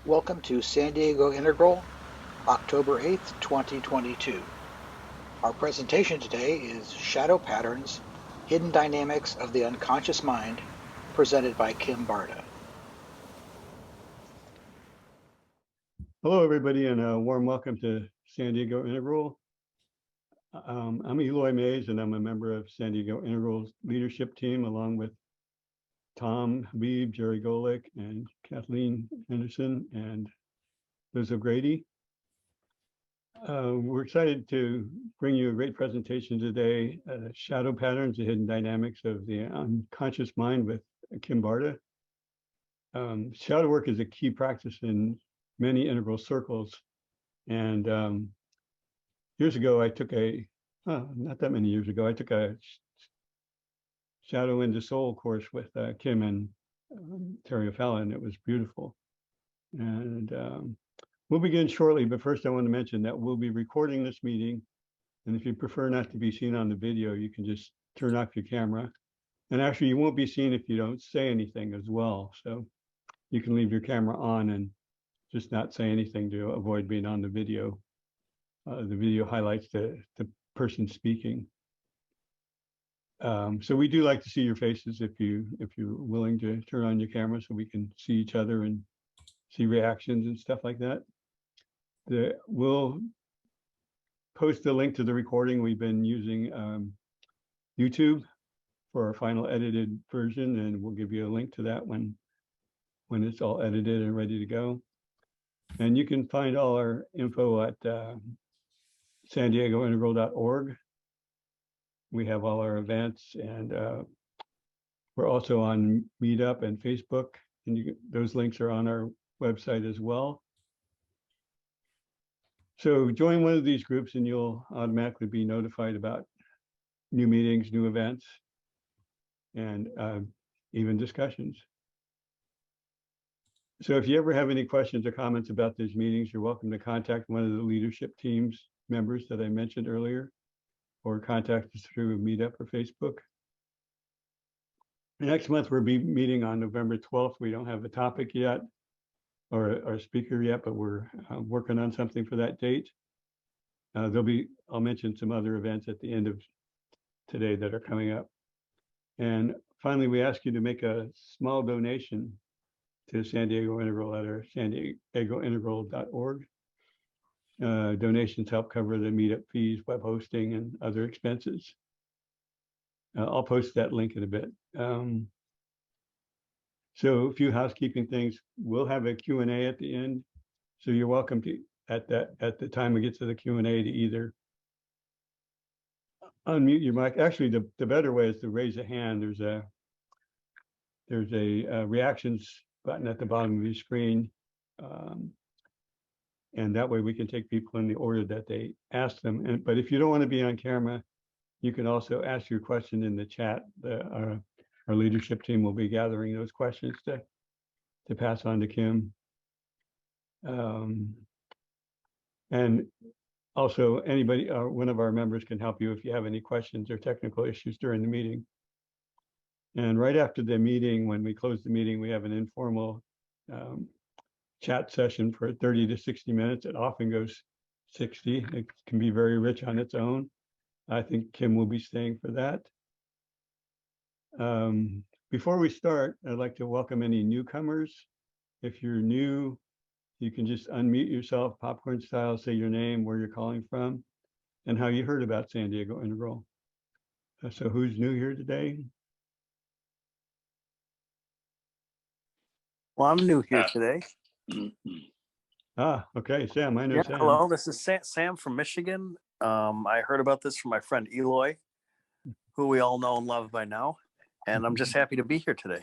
Welcome to San Diego Integral, October 8th, 2022. Our presentation today is Shadow Patterns, Hidden Dynamics of the Unconscious Mind, presented by Kim Barta. Hello, everybody, and a warm welcome to San Diego Integral. I'm Eloy Mays, and I'm a member of San Diego Integral's leadership team, along with Tom Habib, Jerry Golick, and Kathleen Henderson, and Liz O'Grady. We're excited to bring you a great presentation today, Shadow Patterns, the Hidden Dynamics of the Unconscious Mind with Kim Barta. Shadow work is a key practice in many integral circles. And years ago, not that many years ago, I took a Shadow into Soul course with Kim and Terry O'Fallon. It was beautiful. And we'll begin shortly, but first I want to mention that we'll be recording this meeting. And if you prefer not to be seen on the video, you can just turn off your camera. And actually, you won't be seen if you don't say anything as well. So you can leave your camera on and just not say anything to avoid being on the video. The video highlights the person speaking. So we do like to see your faces if you're willing to turn on your camera so we can see each other and see reactions and stuff like that. We'll post the link to the recording. We've been using YouTube for our final edited version, and we'll give you a link to that when it's all edited and ready to go. And you can find all our info at SanDiegoIntegral.org. We have all our events, and we're also on Meetup and Facebook, and those links are on our website as well. So join one of these groups and you'll automatically be notified about new meetings, new events, and even discussions. So if you ever have any questions or comments about these meetings, you're welcome to contact one of the leadership teams members that I mentioned earlier, or contact us through Meetup or Facebook. Next month, we'll be meeting on November 12th. We don't have a topic yet or a speaker yet, but we're working on something for that date. I'll mention some other events at the end of today that are coming up. And finally, we ask you to make a small donation to San Diego Integral at our SanDiegoIntegral.org. Donations help cover the meetup fees, web hosting, and other expenses. I'll post that link in a bit. So a few housekeeping things. We'll have a Q&A at the end. So you're welcome to, at the time we get to the Q&A, to either unmute your mic. Actually, the better way is to raise a hand. There's a reactions button at the bottom of your screen. And that way we can take people in the order that they ask them. But if you don't want to be on camera, you can also ask your question in the chat. Our leadership team will be gathering those questions to pass on to Kim. And also anybody, one of our members can help you if you have any questions or technical issues during the meeting. And right after the meeting, when we close the meeting, we have an informal chat session for 30 to 60 minutes. It often goes 60. It can be very rich on its own. I think Kim will be staying for that. Before we start, I'd like to welcome any newcomers. If you're new, you can just unmute yourself, popcorn style, say your name, where you're calling from, and how you heard about San Diego Integral. So who's new here today? Well, I'm new here today. Okay, Sam, I know Sam. Hello, this is Sam from Michigan. I heard about this from my friend Eloy, who we all know and love by now. And I'm just happy to be here today.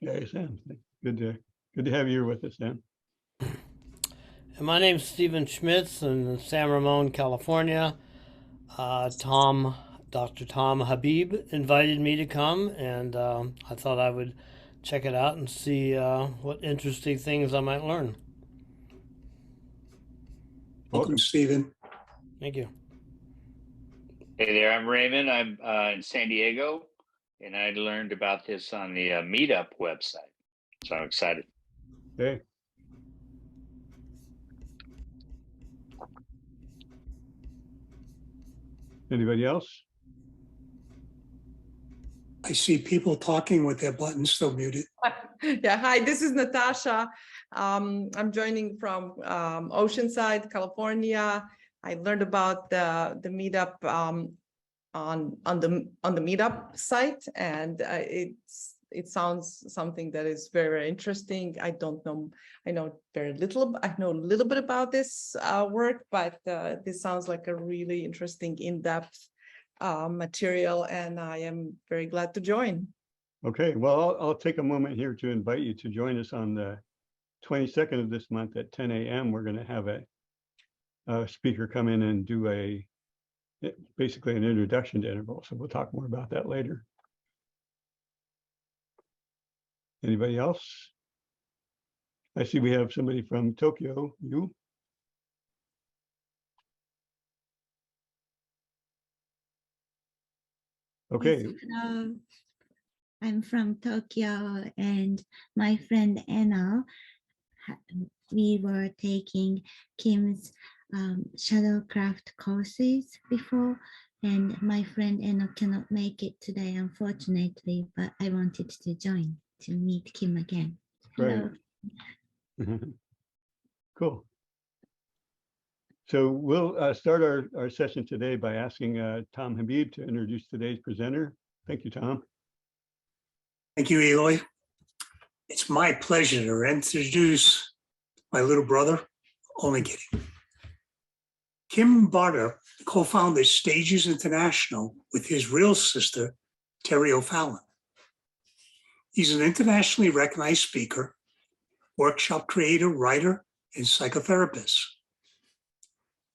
Yeah, Sam, good to have you here with us, Sam. And my name's Stephen Schmitz in San Ramon, California. Dr. Tom Habib invited me to come, and I thought I would check it out and see what interesting things I might learn. Welcome, Stephen. Thank you. Hey there, I'm Raymond. I'm in San Diego, and I learned about this on the Meetup website. So I'm excited. Okay. Anybody else? I see people talking with their buttons still muted. Yeah, hi, this is Natasha. I'm joining from Oceanside, California. I learned about the meetup on the meetup site, and it sounds something that is very, very interesting. I don't know, I know very little. I know a little bit about this work, but this sounds like a really interesting, in-depth material, and I am very glad to join. Okay, well, I'll take a moment here to invite you to join us on the 22nd of this month at 10 a.m. We're going to have a speaker come in and do basically an introduction to Integral. So we'll talk more about that later. Anybody else? I see we have somebody from Tokyo. You? Okay. Yes, hello. I'm from Tokyo, and my friend Anna, we were taking Kim's shadowcraft courses before, and my friend Anna cannot make it today, unfortunately, but I wanted to join to meet Kim again. Hello. Right. Cool. So we'll start our session today by asking Tom Habib to introduce today's presenter. Thank you, Tom. Thank you, Eloy. It's my pleasure to introduce my little brother. Only kidding. Kim Barta co-founded Stages International with his real sister, Terry O'Fallon. He's an internationally recognized speaker, workshop creator, writer, and psychotherapist.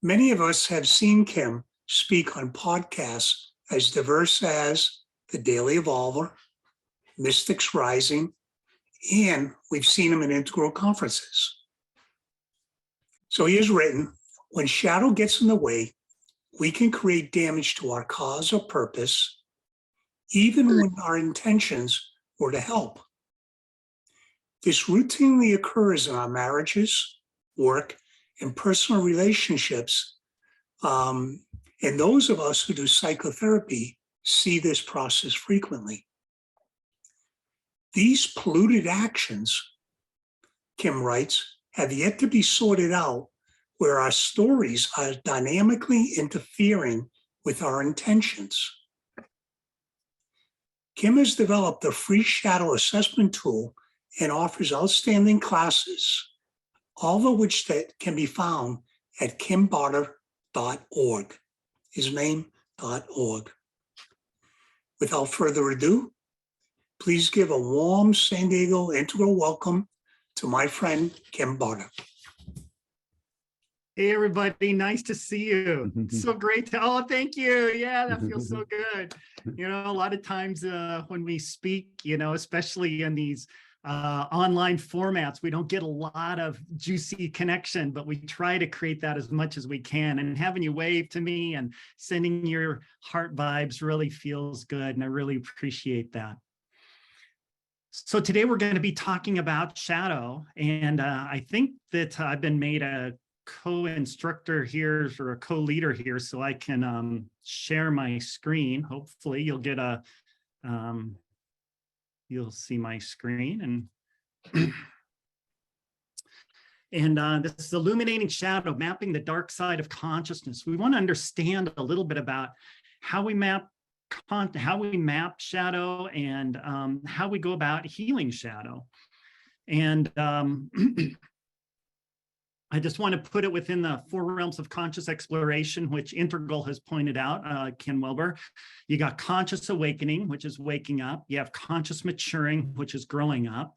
Many of us have seen Kim speak on podcasts as diverse as The Daily Evolver, Mystics Rising, and we've seen him in Integral conferences. So he has written, when shadow gets in the way, we can create damage to our cause or purpose, even when our intentions were to help. This routinely occurs in our marriages, work, and personal relationships. And those of us who do psychotherapy see this process frequently. These polluted actions, Kim writes, have yet to be sorted out, where our stories are dynamically interfering with our intentions. Kim has developed a free shadow assessment tool and offers outstanding classes, all of which that can be found at kimbarta.org, his name.org. Without further ado, please give a warm San Diego Integral welcome to my friend, Kim Barta. Hey, everybody. Nice to see you. So great to, oh, thank you. Yeah, that feels so good. You know, a lot of times when we speak, you know, especially in these online formats, we don't get a lot of juicy connection, but we try to create that as much as we can. And having you wave to me and sending your heart vibes really feels good. And I really appreciate that. So today we're going to be talking about shadow. And I think that I've been made a co-instructor here or a co-leader here, so I can share my screen. Hopefully you'll get a, you'll see my screen. And this is Illuminating Shadow, Mapping the Dark Side of Consciousness. We want to understand a little bit about how we map shadow and how we go about healing shadow. And I just want to put it within the 4 realms of conscious exploration, which Integral has pointed out, Ken Wilber. You got conscious awakening, which is waking up. You have conscious maturing, which is growing up.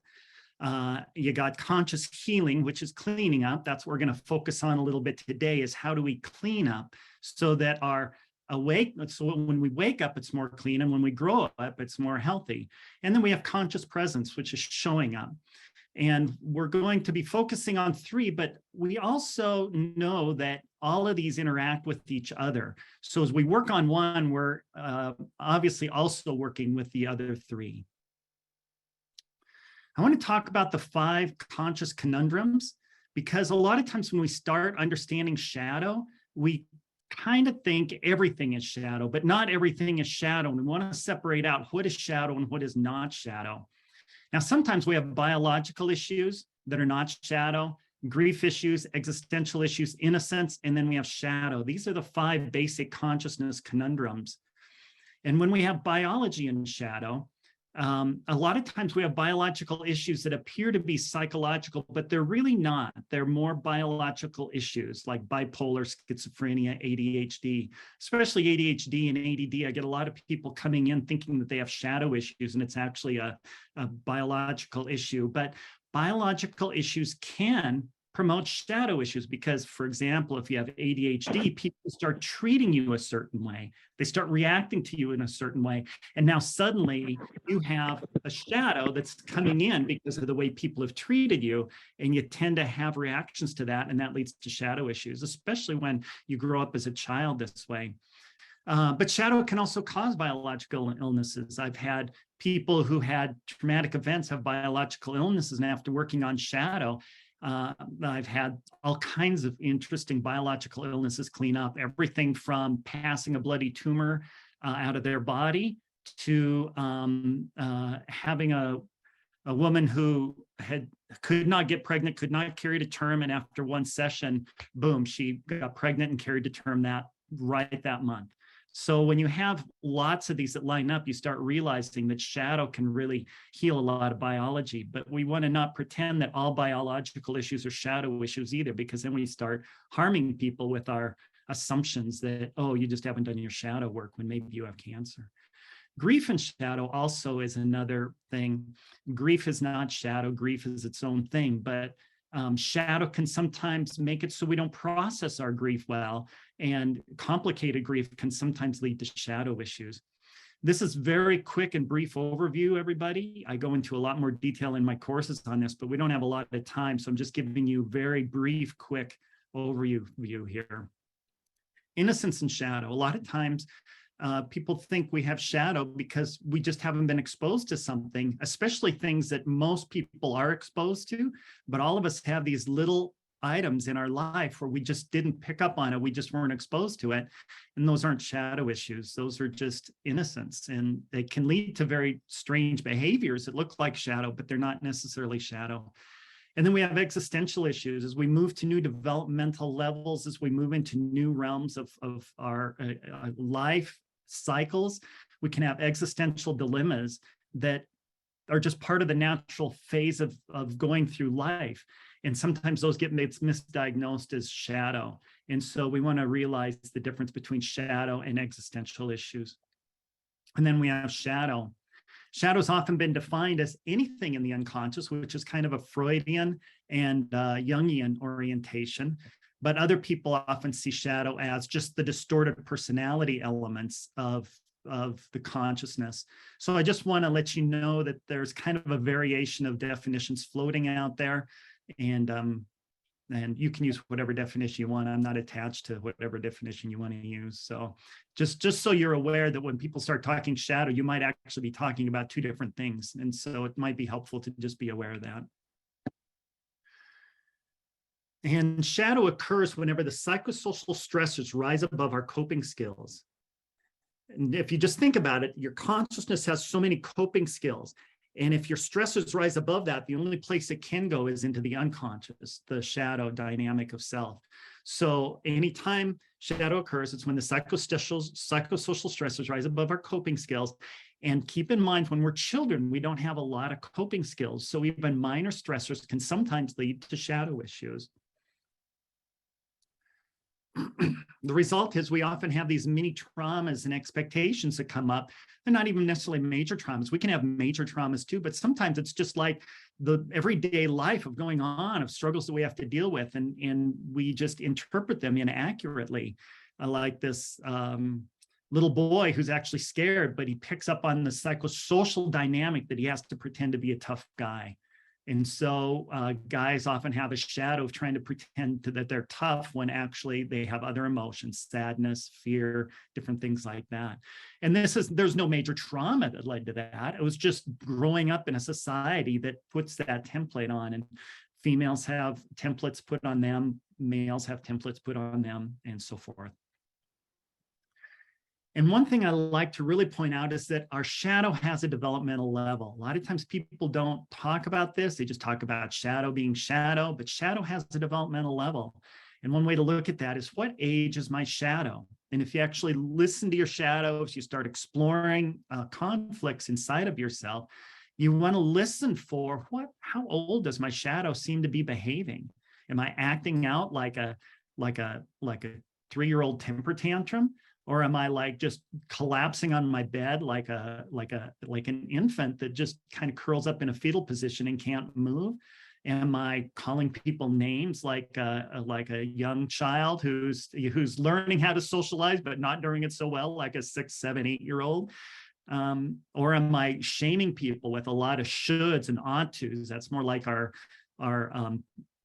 You got conscious healing, which is cleaning up. That's what we're going to focus on a little bit today, is how do we clean up so that our so when we wake up, it's more clean, and when we grow up, it's more healthy. And then we have conscious presence, which is showing up. And we're going to be focusing on 3, but we also know that all of these interact with each other. So as we work on one, we're obviously also working with the other 3. I want to talk about the 5 conscious conundrums, because a lot of times when we start understanding shadow, we kind of think everything is shadow, but not everything is shadow. And we want to separate out what is shadow and what is not shadow. Now, sometimes we have biological issues that are not shadow, grief issues, existential issues, innocence, and then we have shadow. These are the 5 basic consciousness conundrums. And when we have biology in shadow, a lot of times we have biological issues that appear to be psychological, but they're really not. They're more biological issues like bipolar, schizophrenia, ADHD, especially ADHD and ADD. I get a lot of people coming in thinking that they have shadow issues, and it's actually a biological issue. But biological issues can promote shadow issues because, for example, if you have ADHD, people start treating you a certain way. They start reacting to you in a certain way. And now suddenly you have a shadow that's coming in because of the way people have treated you. And you tend to have reactions to that. And that leads to shadow issues, especially when you grow up as a child this way. But shadow can also cause biological illnesses. I've had people who had traumatic events have biological illnesses, and after working on shadow, I've had all kinds of interesting biological illnesses clean up, everything from passing a bloody tumor out of their body to having a woman who could not get pregnant, could not carry to term, and after one session, boom, she got pregnant and carried to term that month. So when you have lots of these that line up, you start realizing that shadow can really heal a lot of biology. But we want to not pretend that all biological issues are shadow issues either, because then we start harming people with our assumptions that, oh, you just haven't done your shadow work when maybe you have cancer. Grief and shadow also is another thing. Grief is not shadow. Grief is its own thing, but shadow can sometimes make it so we don't process our grief well, and complicated grief can sometimes lead to shadow issues. This is very quick and brief overview, everybody. I go into a lot more detail in my courses on this, but we don't have a lot of time, so I'm just giving you very brief, quick overview here. Innocence and shadow. A lot of times, people think we have shadow because we just haven't been exposed to something, especially things that most people are exposed to, but all of us have these little items in our life where we just didn't pick up on it, we just weren't exposed to it, and those aren't shadow issues, those are just innocence, and they can lead to very strange behaviors that look like shadow, but they're not necessarily shadow. And then we have existential issues as we move to new developmental levels, as we move into new realms of our life cycles. We can have existential dilemmas that are just part of the natural phase of going through life. And sometimes those get misdiagnosed as shadow. And so we want to realize the difference between shadow and existential issues. And then we have shadow. Shadow's often been defined as anything in the unconscious, which is kind of a Freudian and Jungian orientation. But other people often see shadow as just the distorted personality elements of the consciousness. So I just want to let you know that there's kind of a variation of definitions floating out there. And you can use whatever definition you want. I'm not attached to whatever definition you want to use. So just so you're aware that when people start talking shadow, you might actually be talking about 2 different things. And so it might be helpful to just be aware of that. And shadow occurs whenever the psychosocial stressors rise above our coping skills. And if you just think about it, your consciousness has so many coping skills. And if your stressors rise above that, the only place it can go is into the unconscious, the shadow dynamic of self. So anytime shadow occurs, it's when the psychosocial stressors rise above our coping skills. And keep in mind, when we're children, we don't have a lot of coping skills. So even minor stressors can sometimes lead to shadow issues. The result is we often have these mini traumas and expectations that come up. They're not even necessarily major traumas. We can have major traumas too, but sometimes it's just like the everyday life of going on, of struggles that we have to deal with, and we just interpret them inaccurately. Like this little boy who's actually scared, but he picks up on the psychosocial dynamic that he has to pretend to be a tough guy. And so guys often have a shadow of trying to pretend that they're tough when actually they have other emotions, sadness, fear, different things like that. And there's no major trauma that led to that. It was just growing up in a society that puts that template on, and females have templates put on them, males have templates put on them, and so forth. And one thing I like to really point out is that our shadow has a developmental level. A lot of times people don't talk about this. They just talk about shadow being shadow, but shadow has a developmental level. And one way to look at that is, what age is my shadow? And if you actually listen to your shadows, you start exploring conflicts inside of yourself, you want to listen for how old does my shadow seem to be behaving? Am I acting out like a 3-year-old temper tantrum? Or am I like just collapsing on my bed like an infant that just kind of curls up in a fetal position and can't move? Am I calling people names like a young child who's learning how to socialize but not doing it so well, like a 6, 7, 8-year-old? Or am I shaming people with a lot of shoulds and ought tos? That's more like our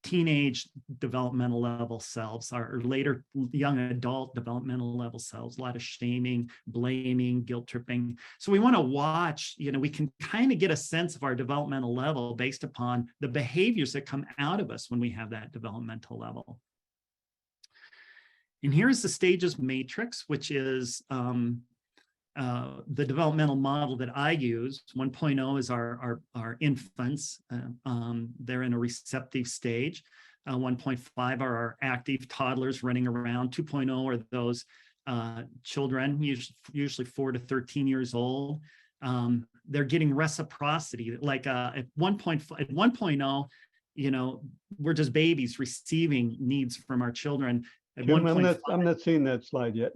teenage developmental level selves, our later young adult developmental level selves, a lot of shaming, blaming, guilt tripping. So we want to watch, we can kind of get a sense of our developmental level based upon the behaviors that come out of us when we have that developmental level. And here's the stages matrix, which is the developmental model that I use. 1.0 is our infants. They're in a receptive stage. 1.5 are our active toddlers running around. 2.0 are those children, usually 4 to 13 years old. They're getting reciprocity. Like at 1.0, we're just babies receiving needs from our children. At Kim, 1.5, I'm not seeing that slide yet.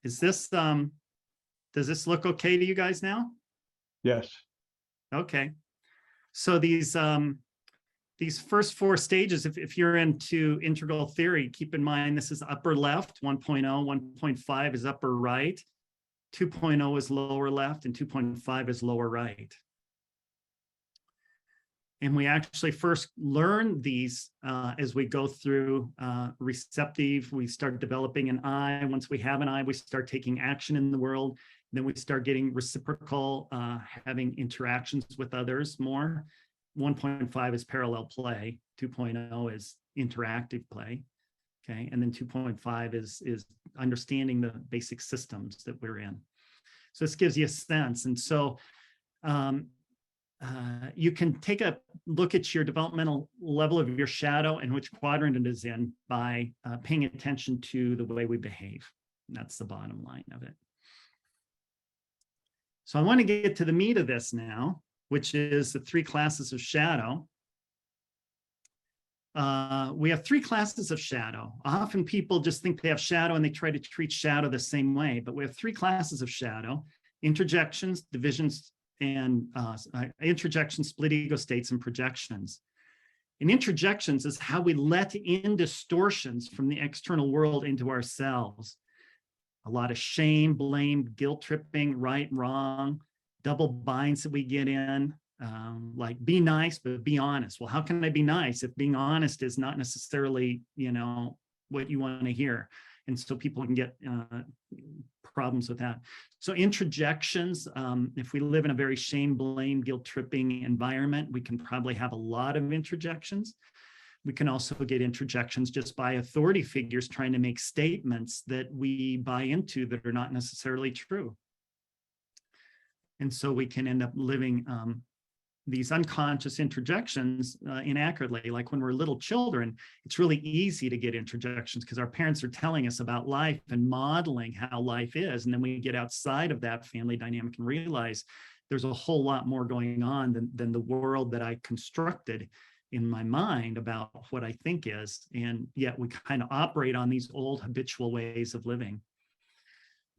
is this does this look okay to you guys now? Yes. Okay. So these first 4 stages, if you're into integral theory, keep in mind this is upper left, 1.0, 1.5 is upper right, 2.0 is lower left, and 2.5 is lower right. And we actually first learn these as we go through receptive. We start developing an I. Once we have an I, we start taking action in the world. Then we start getting reciprocal, having interactions with others more. 1.5 is parallel play. 2.0 is interactive play. Okay, and then 2.5 is understanding the basic systems that we're in. So this gives you a sense. And so you can take a look at your developmental level of your shadow and which quadrant it is in by paying attention to the way we behave. And that's the bottom line of it. So I want to get to the meat of this now, which is the 3 classes of shadow. We have 3 classes of shadow. Often people just think they have shadow and they try to treat shadow the same way, but we have 3 classes of shadow: interjections, divisions, and interjections, split ego states, and projections. And interjections is how we let in distortions from the external world into ourselves. A lot of shame, blame, guilt tripping, right, wrong, double binds that we get in, like be nice, but be honest. Well, how can I be nice if being honest is not necessarily, what you want to hear? And so people can get problems with that. So interjections, if we live in a very shame, blame, guilt tripping environment, we can probably have a lot of interjections. We can also get interjections just by authority figures trying to make statements that we buy into that are not necessarily true. And so we can end up living these unconscious interjections inaccurately. Like when we're little children, it's really easy to get interjections because our parents are telling us about life and modeling how life is. And then we get outside of that family dynamic and realize there's a whole lot more going on than the world that I constructed in my mind about what I think is. And yet we kind of operate on these old habitual ways of living.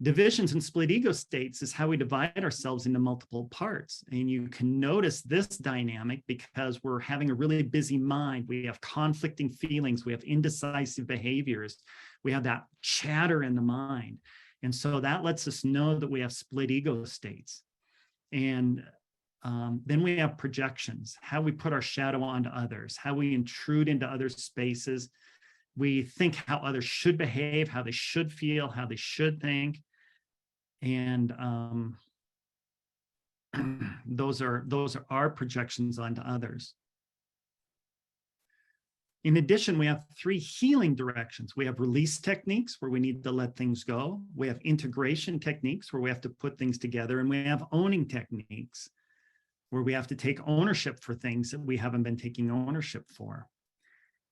Divisions and split ego states is how we divide ourselves into multiple parts. And you can notice this dynamic because we're having a really busy mind. We have conflicting feelings. We have indecisive behaviors. We have that chatter in the mind. And so that lets us know that we have split ego states. And then we have projections, how we put our shadow onto others, how we intrude into other spaces. We think how others should behave, how they should feel, how they should think. And those are our projections onto others. In addition, we have 3 healing directions. We have release techniques where we need to let things go. We have integration techniques where we have to put things together. And we have owning techniques where we have to take ownership for things that we haven't been taking ownership for.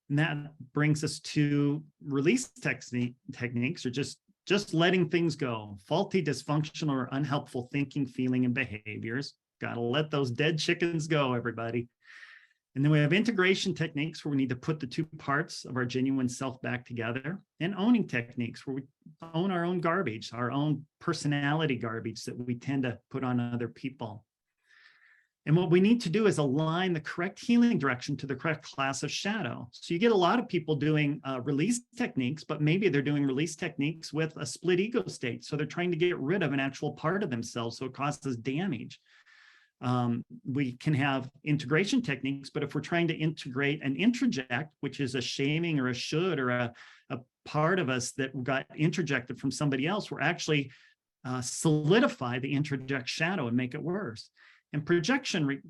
And that brings us to release techniques, or just letting things go. Faulty, dysfunctional, or unhelpful thinking, feeling, and behaviors. Got to let those dead chickens go, everybody. And then we have integration techniques where we need to put the 2 parts of our genuine self back together, and owning techniques where we own our own garbage, our own personality garbage that we tend to put on other people. And what we need to do is align the correct healing direction to the correct class of shadow. So you get a lot of people doing release techniques, but maybe they're doing release techniques with a split ego state. So they're trying to get rid of an actual part of themselves, so it causes damage. We can have integration techniques, but if we're trying to integrate an introject, which is a shaming or a should or a part of us that got interjected from somebody else, we're actually solidify the introject shadow and make it worse. And projection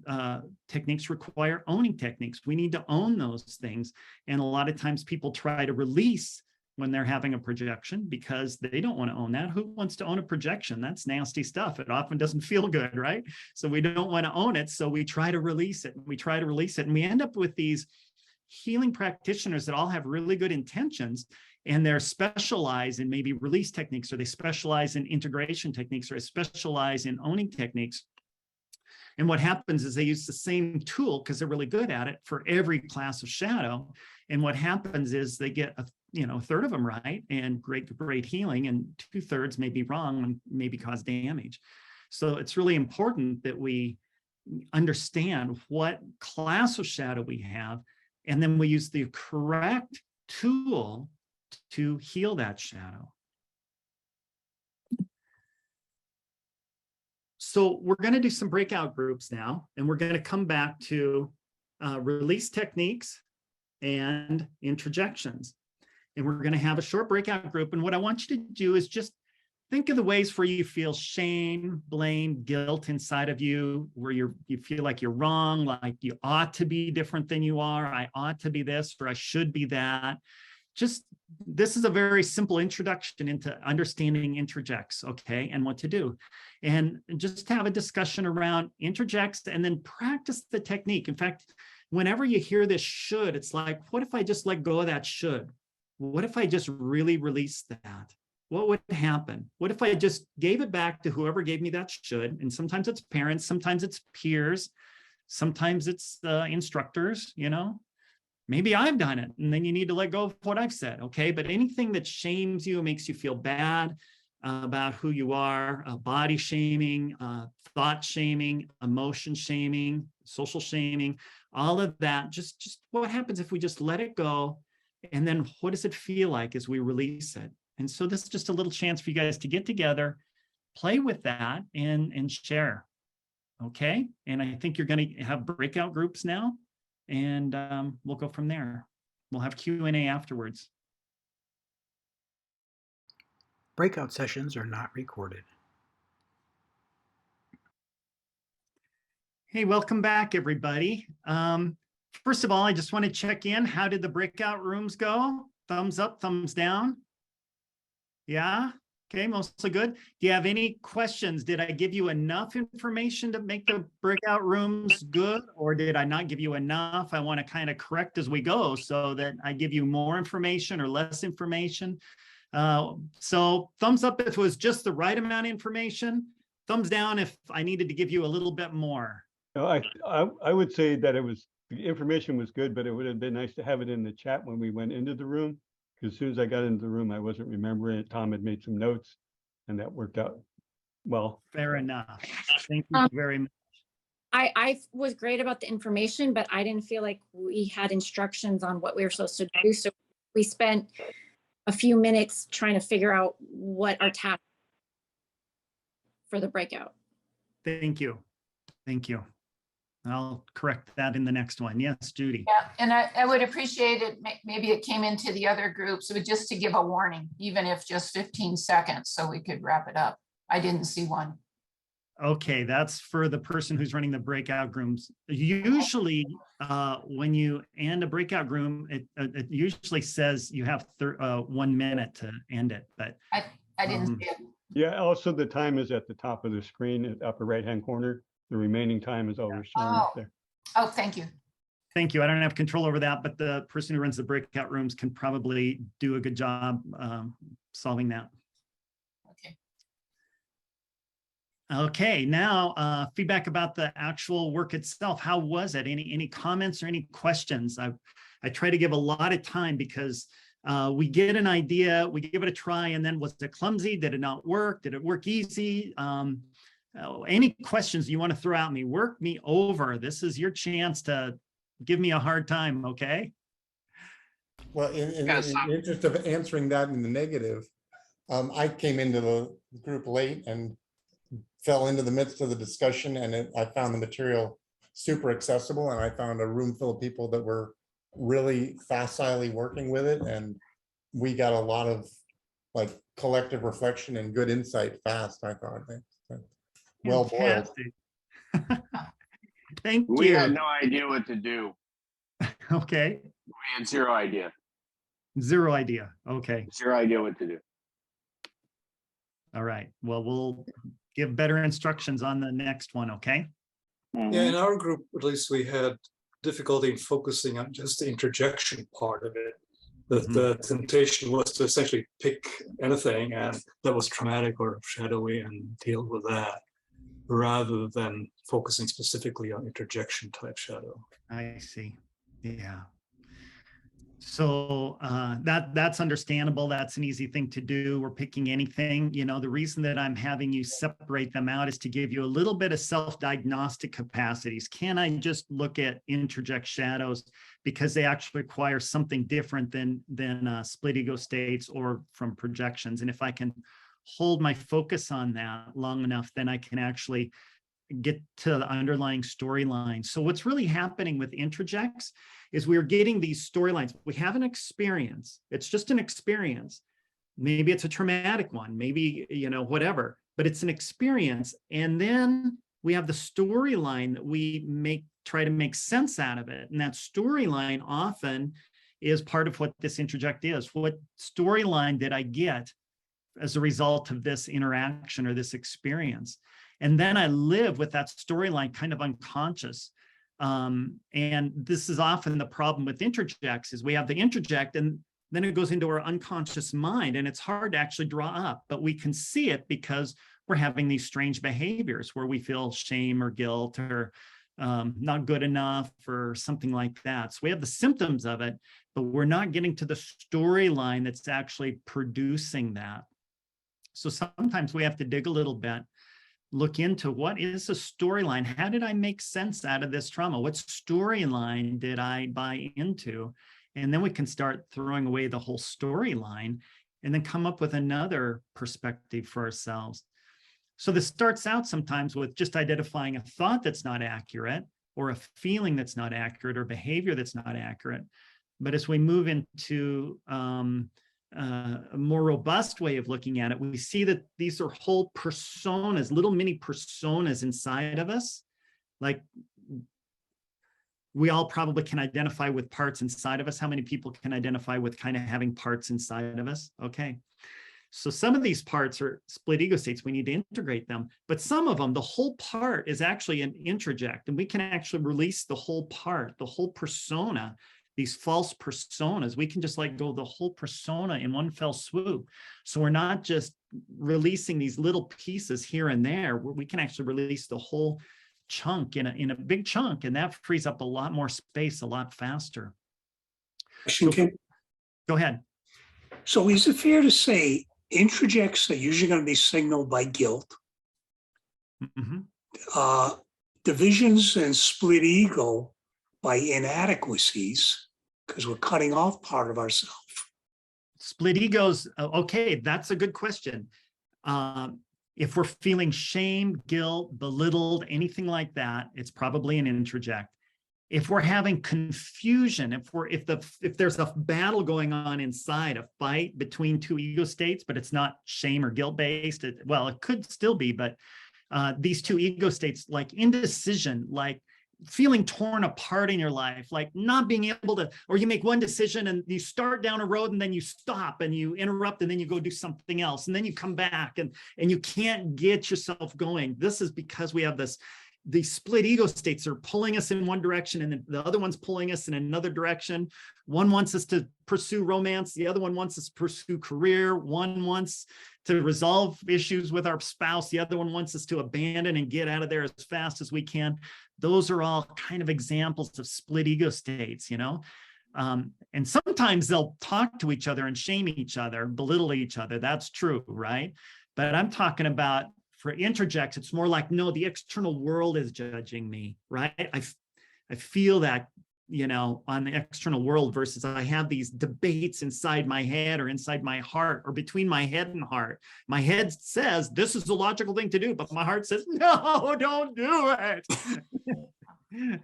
techniques require owning techniques. We need to own those things. And a lot of times people try to release when they're having a projection because they don't want to own that. Who wants to own a projection? That's nasty stuff. It often doesn't feel good, right? So we don't want to own it. So we try to release it. We try to release it. And we end up with these healing practitioners that all have really good intentions, and they're specialized in maybe release techniques, or they specialize in integration techniques, or they specialize in owning techniques. And what happens is they use the same tool because they're really good at it for every class of shadow. And what happens is they get a third of them right and great healing, and 2/3 may be wrong and maybe cause damage. So it's really important that we understand what class of shadow we have, and then we use the correct tool to heal that shadow. So we're going to do some breakout groups now, and we're going to come back to release techniques and interjections. And we're going to have a short breakout group. And what I want you to do is just think of the ways where you feel shame, blame, guilt inside of you, where you feel like you're wrong, like you ought to be different than you are. I ought to be this, or I should be that. This is a very simple introduction into understanding interjects, okay, and what to do. And just have a discussion around interjects and then practice the technique. In fact, whenever you hear this should, it's like, what if I just let go of that should? What if I just really release that? What would happen? What if I just gave it back to whoever gave me that should? And sometimes it's parents, sometimes it's peers, sometimes it's instructors, Maybe I've done it, and then you need to let go of what I've said, okay? But anything that shames you, makes you feel bad about who you are, body shaming, thought shaming, emotion shaming, social shaming, all of that, just what happens if we just let it go, and then what does it feel like as we release it? And so this is just a little chance for you guys to get together, play with that, and share, okay? And I think you're going to have breakout groups now. And we'll go from there. We'll have Q&A afterwards. Breakout sessions are not recorded. Hey, welcome back, everybody. First of all, I just want to check in. How did the breakout rooms go? Thumbs up, thumbs down? Yeah? Okay, mostly good. Do you have any questions? Did I give you enough information to make the breakout rooms good, or did I not give you enough? I want to kind of correct as we go so that I give you more information or less information. So thumbs up if it was just the right amount of information. Thumbs down if I needed to give you a little bit more. No, I would say that the information was good, but it would have been nice to have it in the chat when we went into the room. Because as soon as I got into the room, I wasn't remembering it. Tom had made some notes, and that worked out well. Fair enough. Thank you very much. I was great about the information, but I didn't feel like we had instructions on what we were supposed to do. So we spent a few minutes trying to figure out what our task for the breakout. Thank you. Thank you. I'll correct that in the next one. Yes, Judy. Yeah, and I would appreciate it. Maybe it came into the other groups, but just to give a warning, even if just 15 seconds, so we could wrap it up. I didn't see one. Okay, that's for the person who's running the breakout rooms. Usually, when you end a breakout room, it usually says you have 1 minute to end it. But I didn't see it. Yeah, also the time is at the top of the screen at upper right-hand corner. The remaining time is always shown up there. Oh, thank you. Thank you. I don't have control over that, but the person who runs the breakout rooms can probably do a good job solving that. Okay. Okay, now feedback about the actual work itself. How was it? Any comments or any questions? I try to give a lot of time because we get an idea, we give it a try, and then was it clumsy? Did it not work? Did it work easy? Any questions you want to throw at me, work me over. This is your chance to give me a hard time, okay? Well, in the interest of answering that in the negative, I came into the group late and fell into the midst of the discussion, and I found the material super accessible, and I found a room full of people that were really facilely working with it, and we got a lot of like collective reflection and good insight fast. I thought well boiled. Thank you. We had no idea what to do. Okay. We had zero idea. Zero idea. Okay. Zero idea what to do. All right. Well, we'll give better instructions on the next one. Okay. Yeah, in our group, at least, we had difficulty in focusing on just the interjection part of it. The temptation was to essentially pick anything and that was traumatic or shadowy and deal with that, rather than focusing specifically on interjection type shadow. I see. Yeah. So that's understandable. That's an easy thing to do. We're picking anything. You know, the reason that I'm having you separate them out is to give you a little bit of self-diagnostic capacities. Can I just look at interject shadows because they actually require something different than split ego states or from projections? And if I can hold my focus on that long enough, then I can actually get to the underlying storyline. So what's really happening with interjects is we're getting these storylines. We have an experience. It's just an experience. Maybe it's a traumatic one, maybe, you know, whatever, but it's an experience. And then we have the storyline that we try to make sense out of it. And that storyline often is part of what this interject is. What storyline did I get as a result of this interaction or this experience? And then I live with that storyline kind of unconscious. And this is often the problem with interjects is we have the interject and then it goes into our unconscious mind and it's hard to actually draw up, but we can see it because we're having these strange behaviors where we feel shame or guilt or not good enough or something like that. So we have the symptoms of it, but we're not getting to the storyline that's actually producing that. So sometimes we have to dig a little bit, look into what is the storyline? How did I make sense out of this trauma? What storyline did I buy into? And then we can start throwing away the whole storyline and then come up with another perspective for ourselves. So this starts out sometimes with just identifying a thought that's not accurate or a feeling that's not accurate or behavior that's not accurate. But as we move into a more robust way of looking at it, we see that these are whole personas, little mini personas inside of us. Like we all probably can identify with parts inside of us. How many people can identify with kind of having parts inside of us? Okay. So some of these parts are split ego states. We need to integrate them, but some of them, the whole part is actually an interject, and we can actually release the whole part, the whole persona. These false personas, we can just let go of the whole persona in one fell swoop. So we're not just releasing these little pieces here and there, we can actually release the whole chunk in a big chunk, and that frees up a lot more space a lot faster. So, go ahead. So is it fair to say interjects are usually going to be signaled by guilt? Divisions and split ego by inadequacies, because we're cutting off part of ourselves. Split egos, okay, that's a good question. If we're feeling shame, guilt, belittled, anything like that, it's probably an interject. If we're having confusion, if there's a battle going on inside, a fight between two ego states, but it's not shame or guilt based, well, it could still be, but these two ego states, like indecision, like feeling torn apart in your life, like not being able to, or you make one decision and you start down a road and then you stop and you interrupt and then you go do something else and then you come back and you can't get yourself going. This is because we have these split ego states are pulling us in one direction and the other one's pulling us in another direction. One wants us to pursue romance. The other one wants us to pursue career. One wants to resolve issues with our spouse. The other one wants us to abandon and get out of there as fast as we can. Those are all kind of examples of split ego states, you know? And sometimes they'll talk to each other and shame each other, belittle each other. That's true, right? But I'm talking about for interjects, it's more like, no, the external world is judging me, right? I feel that, you know, on the external world versus I have these debates inside my head or inside my heart or between my head and heart. My head says, this is the logical thing to do, but my heart says, no, don't do it.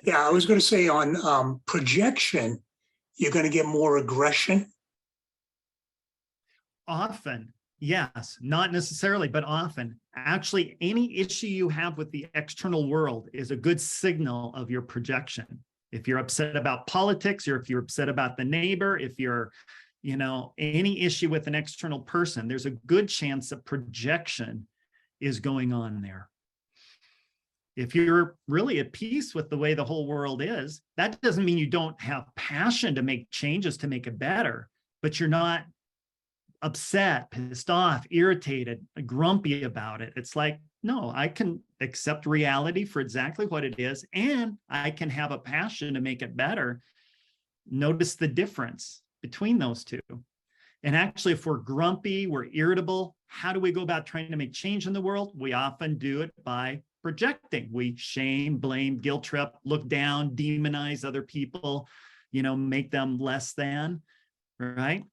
Yeah, I was going to say on projection, you're going to get more aggression. Often, yes, not necessarily, but often. Actually, any issue you have with the external world is a good signal of your projection. If you're upset about politics, or if you're upset about the neighbor, if you're, you know, any issue with an external person, there's a good chance that projection is going on there. If you're really at peace with the way the whole world is, that doesn't mean you don't have passion to make changes to make it better, but you're not upset, pissed off, irritated, grumpy about it. It's like, no, I can accept reality for exactly what it is, and I can have a passion to make it better. Notice the difference between those two. And actually, if we're grumpy, we're irritable, how do we go about trying to make change in the world? We often do it by projecting. We shame, blame, guilt trip, look down, demonize other people, you know, make them less than, right?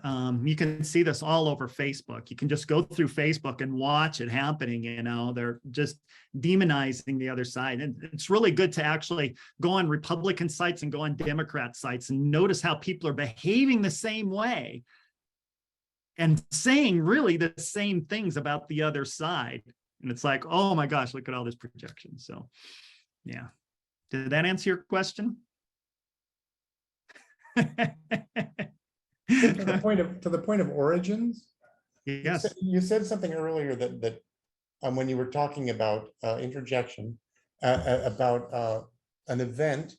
You can see this all over Facebook. You can just go through Facebook and watch it happening. You know, they're just demonizing the other side. And it's really good to actually go on Republican sites and go on Democrat sites and notice how people are behaving the same way and saying really the same things about the other side. And it's like, oh my gosh, look at all this projection. So yeah. Did that answer your question? To the point of origins. Yes. You said something earlier that when you were talking about interjection, about an event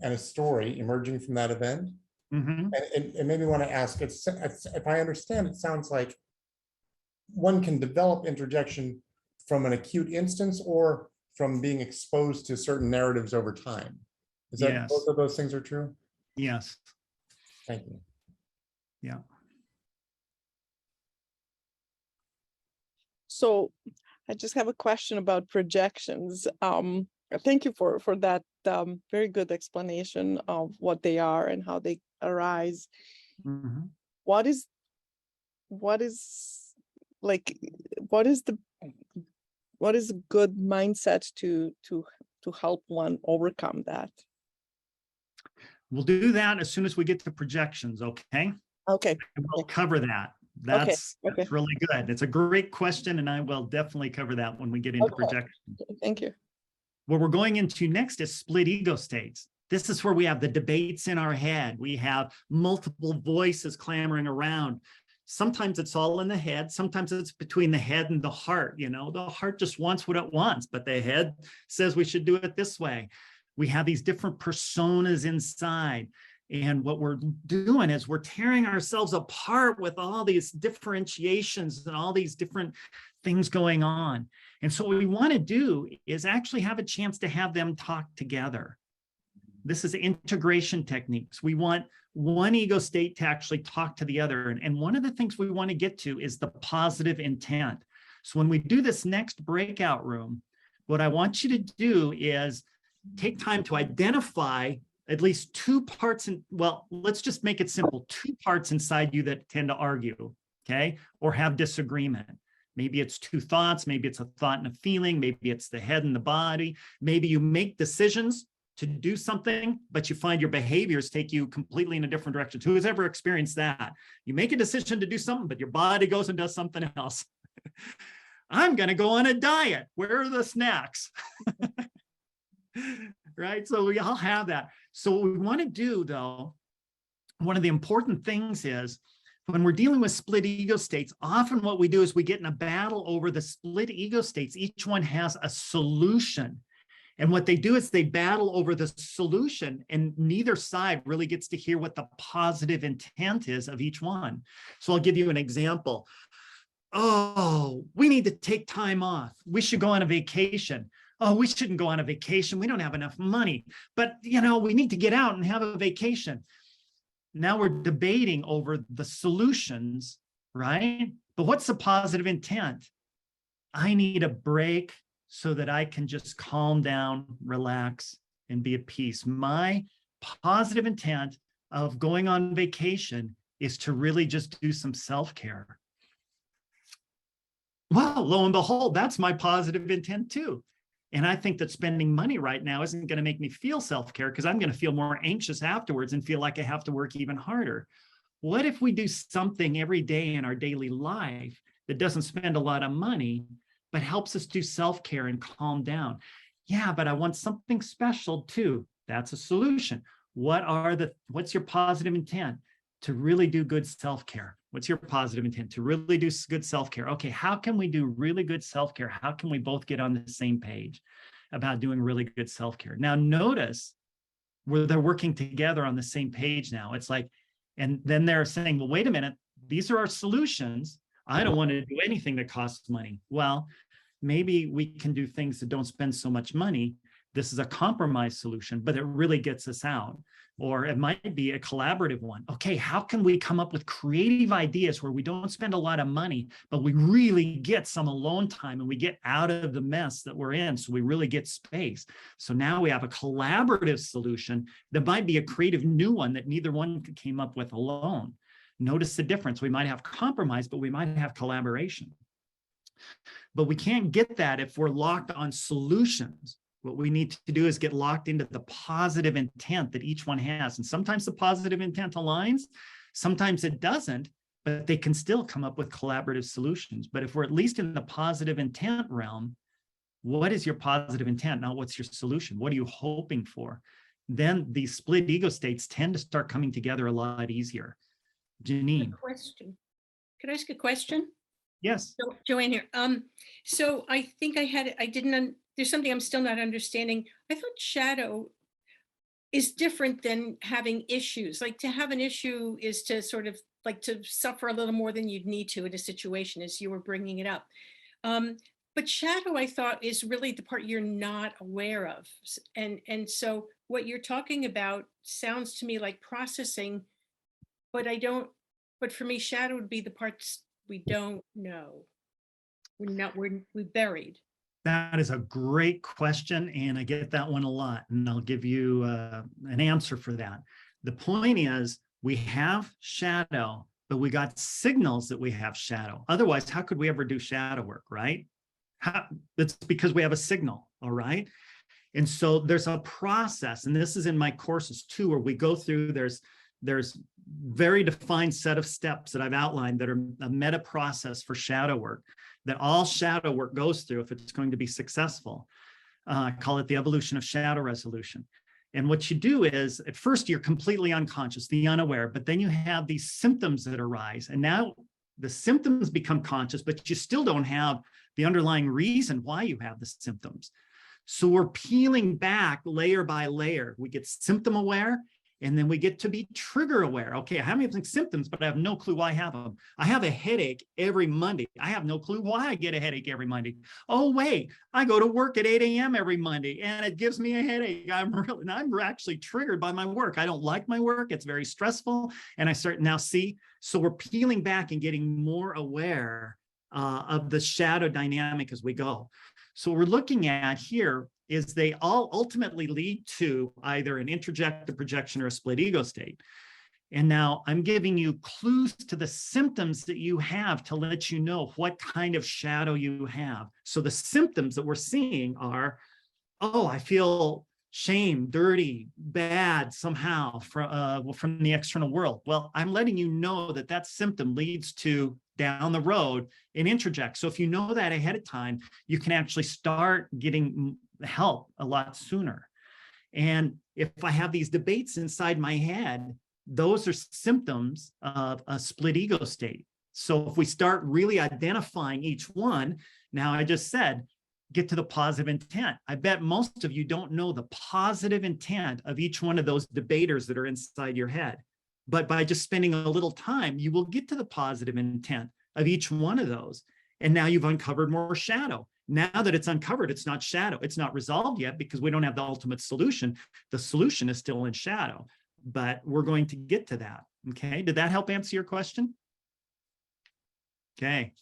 and a story emerging from that event. Mm-hmm. And it made me want to ask, if I understand, it sounds like one can develop interjection from an acute instance or from being exposed to certain narratives over time. Is that Yes. both of those things are true? Yes. Thank you. Yeah. So I just have a question about projections. Thank you for that very good explanation of what they are and how they arise. Mm-hmm. What is a good mindset to help one overcome that? We'll do that as soon as we get to projections, okay? Okay. We'll cover that. That's really good. It's a great question, and I will definitely cover that when we get into projections. Thank you. What we're going into next is split ego states. This is where we have the debates in our head. We have multiple voices clamoring around. Sometimes it's all in the head. Sometimes it's between the head and the heart. You know, the heart just wants what it wants, but the head says we should do it this way. We have these different personas inside. And what we're doing is we're tearing ourselves apart with all these differentiations and all these different things going on. And so what we want to do is actually have a chance to have them talk together. This is integration techniques. We want one ego state to actually talk to the other. And one of the things we want to get to is the positive intent. So when we do this next breakout room, what I want you to do is take time to identify at least two parts, well, let's just make it simple, two parts inside you that tend to argue, okay, or have disagreement. Maybe it's two thoughts, maybe it's a thought and a feeling, maybe it's the head and the body. Maybe you make decisions to do something, but you find your behaviors take you completely in a different direction. Who has ever experienced that? You make a decision to do something, but your body goes and does something else. I'm going to go on a diet. Where are the snacks? Right? So we all have that. So what we want to do, though, one of the important things is when we're dealing with split ego states, often what we do is we get in a battle over the split ego states. Each one has a solution. And what they do is they battle over the solution, and neither side really gets to hear what the positive intent is of each one. So I'll give you an example. Oh, we need to take time off. We should go on a vacation. Oh, we shouldn't go on a vacation. We don't have enough money. But, we need to get out and have a vacation. Now we're debating over the solutions, right? But what's the positive intent? I need a break so that I can just calm down, relax, and be at peace. My positive intent of going on vacation is to really just do some self-care. Well, lo and behold, that's my positive intent too. And I think that spending money right now isn't going to make me feel self-care, because I'm going to feel more anxious afterwards and feel like I have to work even harder. What if we do something every day in our daily life that doesn't spend a lot of money, but helps us do self-care and calm down? Yeah, but I want something special too. That's a solution. What's your positive intent? To really do good self-care. What's your positive intent? To really do good self-care. Okay, how can we do really good self-care? How can we both get on the same page about doing really good self-care? Now notice where they're working together on the same page now. It's like, and then they're saying, well, wait a minute, these are our solutions. I don't want to do anything that costs money. Well, maybe we can do things that don't spend so much money. This is a compromise solution, but it really gets us out. Or it might be a collaborative one. Okay, how can we come up with creative ideas where we don't spend a lot of money, but we really get some alone time and we get out of the mess that we're in, so we really get space. So now we have a collaborative solution that might be a creative new one that neither one came up with alone. Notice the difference. We might have compromise, but we might have collaboration. But we can't get that if we're locked on solutions. What we need to do is get locked into the positive intent that each one has. And sometimes the positive intent aligns, sometimes it doesn't, but they can still come up with collaborative solutions. But if we're at least in the positive intent realm, what is your positive intent? Now, what's your solution? What are you hoping for? Then these split ego states tend to start coming together a lot easier. Janine. Question. Could I ask a question? Yes. Joanne here. So I think there's something I'm still not understanding. I thought shadow is different than having issues. Like, to have an issue is to sort of like to suffer a little more than you'd need to in a situation, as you were bringing it up. But shadow, I thought, is really the part you're not aware of. And so what you're talking about sounds to me like processing, but for me, shadow would be the parts we don't know. We're buried. That is a great question, and I get that one a lot, and I'll give you an answer for that. The point is, we have shadow, but we got signals that we have shadow. Otherwise, how could we ever do shadow work, right? That's because we have a signal, all right? And so there's a process, and this is in my courses too, where we go through, there's very defined set of steps that I've outlined that are a meta process for shadow work, that all shadow work goes through if it's going to be successful. I call it the evolution of shadow resolution. And what you do is, at first you're completely unconscious, the unaware, but then you have these symptoms that arise. And now the symptoms become conscious, but you still don't have the underlying reason why you have the symptoms. So we're peeling back layer by layer. We get symptom aware, and then we get to be trigger aware. Okay, I have having symptoms, but I have no clue why I have them. I have a headache every Monday. I have no clue why I get a headache every Monday. Oh, wait, I go to work at 8 a.m. every Monday and it gives me a headache. I'm actually triggered by my work. I don't like my work. It's very stressful. And I start now see, so we're peeling back and getting more aware of the shadow dynamic as we go. So what we're looking at here is they all ultimately lead to either an introjective projection or a split ego state. And now I'm giving you clues to the symptoms that you have to let you know what kind of shadow you have. So the symptoms that we're seeing are, oh, I feel shame, dirty, bad somehow from the external world. Well, I'm letting you know that that symptom leads to down the road an introject. So if you know that ahead of time, you can actually start getting help a lot sooner. And if I have these debates inside my head, those are symptoms of a split ego state. So if we start really identifying each one, now I just said, get to the positive intent. I bet most of you don't know the positive intent of each one of those debaters that are inside your head. But by just spending a little time, you will get to the positive intent of each one of those. And now you've uncovered more shadow. Now that it's uncovered, it's not shadow. It's not resolved yet because we don't have the ultimate solution. The solution is still in shadow, but we're going to get to that. Okay, did that help answer your question? Okay.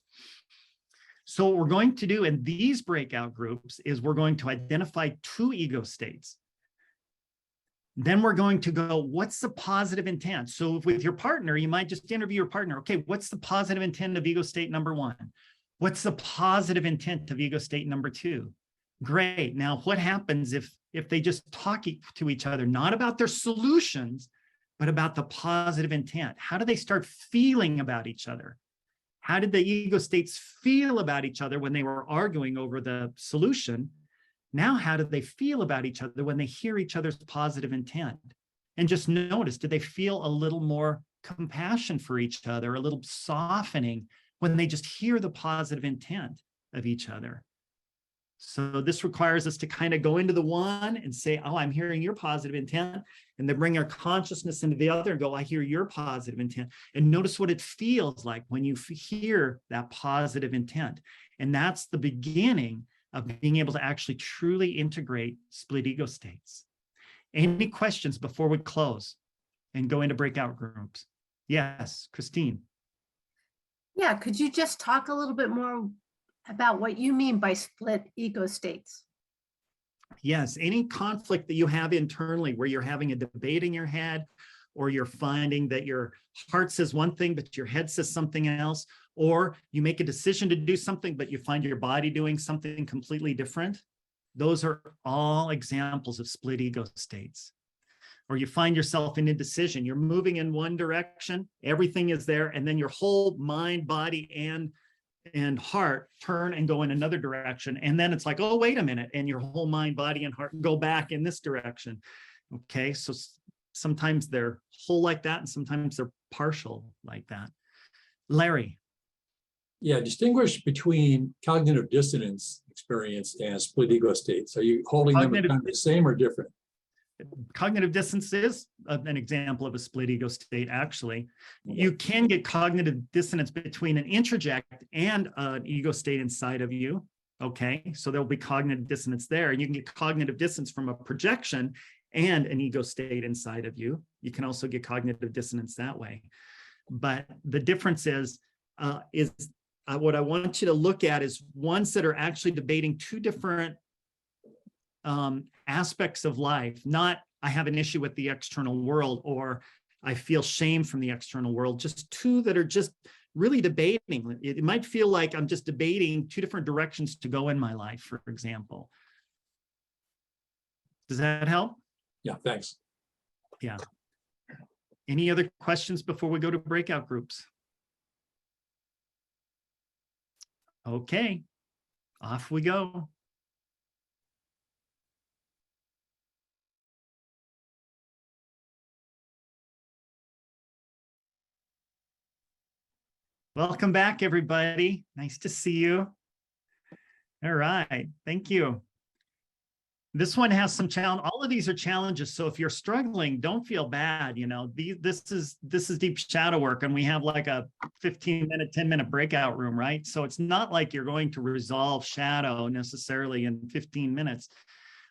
So what we're going to do in these breakout groups is we're going to identify 2 ego states. Then we're going to go, what's the positive intent? So with your partner, you might just interview your partner. Okay, what's the positive intent of ego state number 1? What's the positive intent of ego state number 2? Great. Now, what happens if they just talk to each other, not about their solutions, but about the positive intent? How do they start feeling about each other? How did the ego states feel about each other when they were arguing over the solution? Now, how do they feel about each other when they hear each other's positive intent? And just notice, do they feel a little more compassion for each other, a little softening when they just hear the positive intent of each other? So this requires us to kind of go into the one and say, oh, I'm hearing your positive intent, and then bring our consciousness into the other and go, I hear your positive intent. And notice what it feels like when you hear that positive intent. And that's the beginning of being able to actually truly integrate split ego states. Any questions before we close and go into breakout groups? Yes, Christine. Yeah, could you just talk a little bit more about what you mean by split ego states? Yes, any conflict that you have internally where you're having a debate in your head, or you're finding that your heart says one thing, but your head says something else, or you make a decision to do something, but you find your body doing something completely different. Those are all examples of split ego states. Or you find yourself in indecision. You're moving in one direction, everything is there, and then your whole mind, body, and heart turn and go in another direction. And then it's like, oh, wait a minute. And your whole mind, body, and heart go back in this direction. Okay, so sometimes they're whole like that, and sometimes they're partial like that. Larry. Yeah, distinguish between cognitive dissonance experience and split ego states. Are you holding them as kind of the same or different? Cognitive dissonance is an example of a split ego state, actually. You can get cognitive dissonance between an introject and an ego state inside of you. Okay, so there'll be cognitive dissonance there. You can get cognitive dissonance from a projection and an ego state inside of you. You can also get cognitive dissonance that way. But the difference is what I want you to look at is ones that are actually debating 2 different aspects of life, not I have an issue with the external world, or I feel shame from the external world, just 2 that are just really debating. It might feel like I'm just debating 2 different directions to go in my life, for example. Does that help? Yeah, thanks. Yeah. Any other questions before we go to breakout groups? Okay, off we go. Welcome back, everybody. Nice to see you. All right, thank you. This one has some challenge. All of these are challenges. So if you're struggling, don't feel bad. You know, this is deep shadow work, and we have like a 15-minute, 10-minute breakout room, right? So it's not like you're going to resolve shadow necessarily in 15 minutes.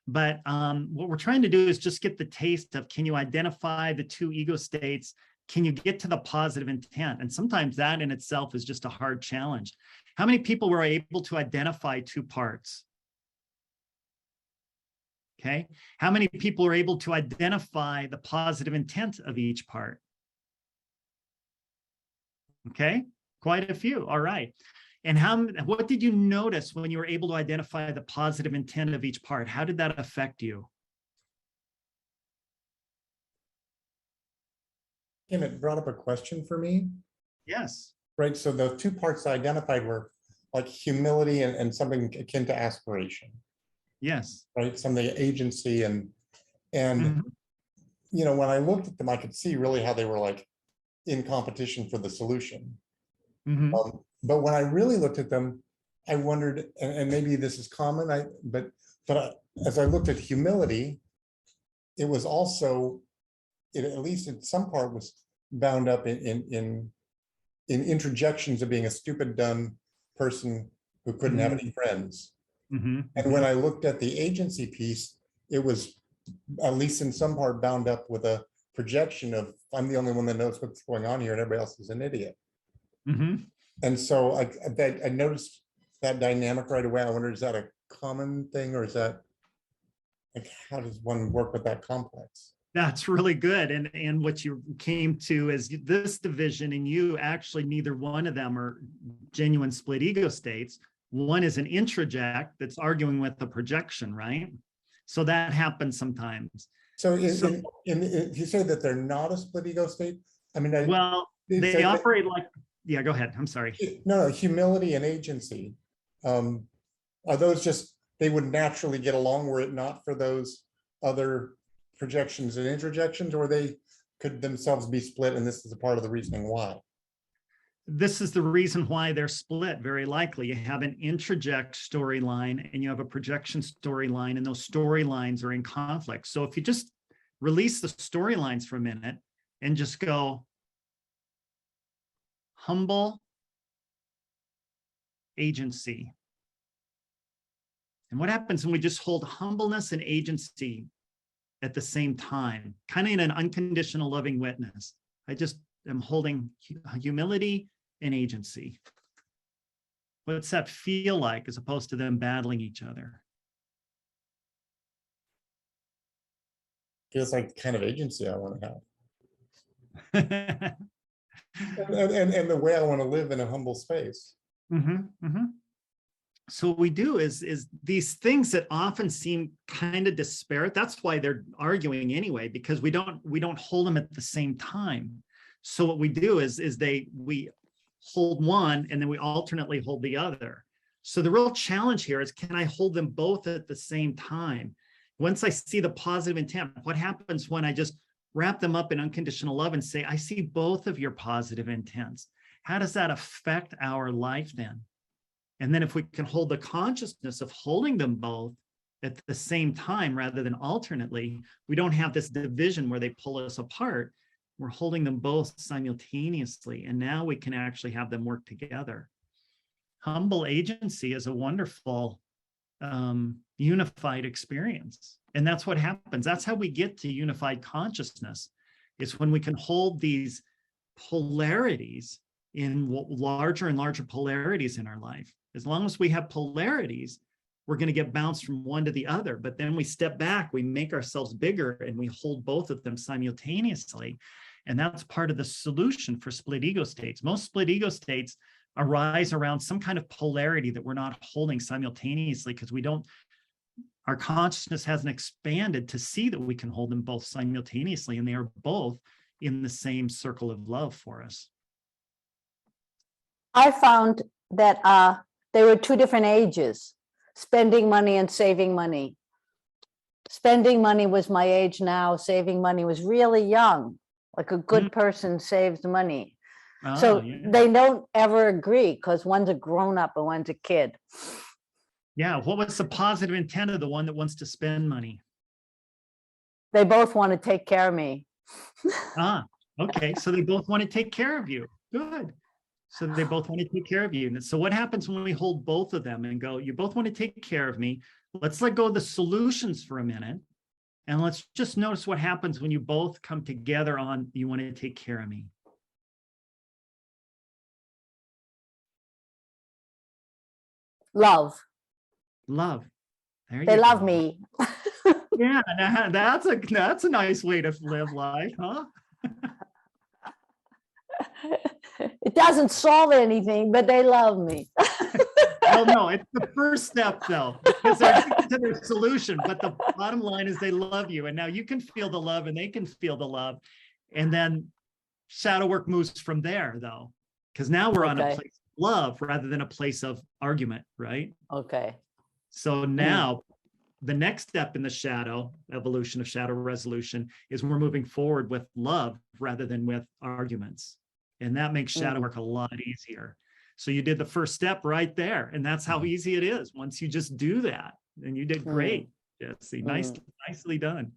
But what we're trying to do is just get the taste of, can you identify the 2 ego states? Can you get to the positive intent? And sometimes that in itself is just a hard challenge. How many people were able to identify 2 parts? Okay. How many people are able to identify the positive intent of each part? Okay. Quite a few. All right. And what did you notice when you were able to identify the positive intent of each part? How did that affect you? Kim, it brought up a question for me. Yes. Right, so the two parts I identified were like humility and something akin to aspiration, Yes. right? Something agency and Mhm. you know, when I looked at them, I could see really how they were like in competition for the solution. Mhm. But when I really looked at them, I wondered, and maybe this is common, but as I looked at humility, it was also, it at least in some part was bound up in interjections of being a stupid, dumb person who couldn't have any friends. Mhm. And when I looked at the agency piece, it was at least in some part bound up with a projection of I'm the only one that knows what's going on here and everybody else is an idiot. Mhm. And so I noticed that dynamic right away. I wonder, is that a common thing or is that like, how does one work with that complex? That's really good. And what you came to is this division and you actually, neither one of them are genuine split ego states. One is an introject that's arguing with the projection, right? So that happens sometimes. So if you say that they're not a split ego state, I mean, well, they operate like, yeah, go ahead. I'm sorry. No, humility and agency. Are those just, they would naturally get along were it not for those other projections and introjections, or they could themselves be split and this is a part of the reasoning why? This is the reason why they're split, very likely. You have an introject storyline and you have a projection storyline, and those storylines are in conflict. So if you just release the storylines for a minute and just go humble agency. And what happens when we just hold humbleness and agency at the same time, kind of in an unconditional loving witness? I just am holding humility and agency. What's that feel like as opposed to them battling each other? Feels like the kind of agency I want to have. and the way I want to live in a humble space. Mm-hmm, mm-hmm. So what we do is these things that often seem kind of disparate. That's why they're arguing anyway, because we don't hold them at the same time. So what we do is we hold one and then we alternately hold the other. So the real challenge here is, can I hold them both at the same time? Once I see the positive intent, what happens when I just wrap them up in unconditional love and say, I see both of your positive intents? How does that affect our life then? And then if we can hold the consciousness of holding them both at the same time rather than alternately, we don't have this division where they pull us apart. We're holding them both simultaneously, and now we can actually have them work together. Humble agency is a wonderful unified experience. And that's what happens. That's how we get to unified consciousness. It's when we can hold these polarities in larger and larger polarities in our life. As long as we have polarities, we're going to get bounced from one to the other. But then we step back, we make ourselves bigger, and we hold both of them simultaneously. And that's part of the solution for split ego states. Most split ego states arise around some kind of polarity that we're not holding simultaneously because our consciousness hasn't expanded to see that we can hold them both simultaneously, and they are both in the same circle of love for us. I found that they were two different ages, spending money and saving money. Spending money was my age now, saving money was really young, like a good person saves money. So they don't ever agree because one's a grown up and one's a kid. Yeah, what was the positive intent of the one that wants to spend money? They both want to take care of me. Okay, so they both want to take care of you. Good. So they both want to take care of you. And so what happens when we hold both of them and go, you both want to take care of me. Let's let go of the solutions for a minute. And let's just notice what happens when you both come together on, you want to take care of me. Love. Love. They love me. Yeah, that's a nice way to live life, huh? It doesn't solve anything, but they love me. Well, no, it's the first step though, because they're to their solution. But the bottom line is they love you, and now you can feel the love, and they can feel the love, and then shadow work moves from there though, because now we're on a Okay. place of love rather than a place of argument, right? Okay. So now the next step in the shadow evolution of shadow resolution is we're moving forward with love rather than with arguments. And that makes shadow work a lot easier. So you did the first step right there. And that's how easy it is once you just do that. And you did great, Jesse. Nicely done.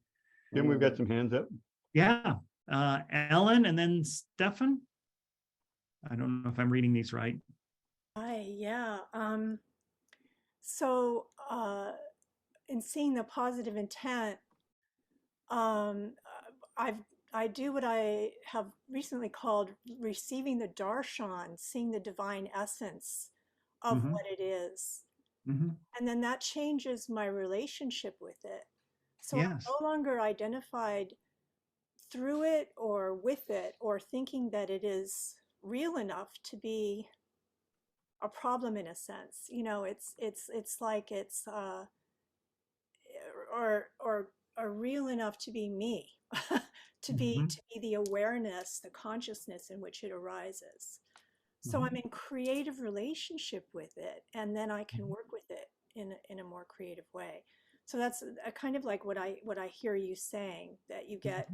Then we've got some hands up. Yeah. Ellen and then Stefan. I don't know if I'm reading these right. Hi, yeah. So in seeing the positive intent, I do what I have recently called receiving the darshan, seeing the divine essence of what it is. And then that changes my relationship with it. So I'm no longer identified through it or with it or thinking that it is real enough to be a problem in a sense. You know, it's like it's or real enough to be me, to be the awareness, the consciousness in which it arises. So I'm in creative relationship with it, and then I can work with it in a more creative way. So that's a kind of like what I hear you saying, that you get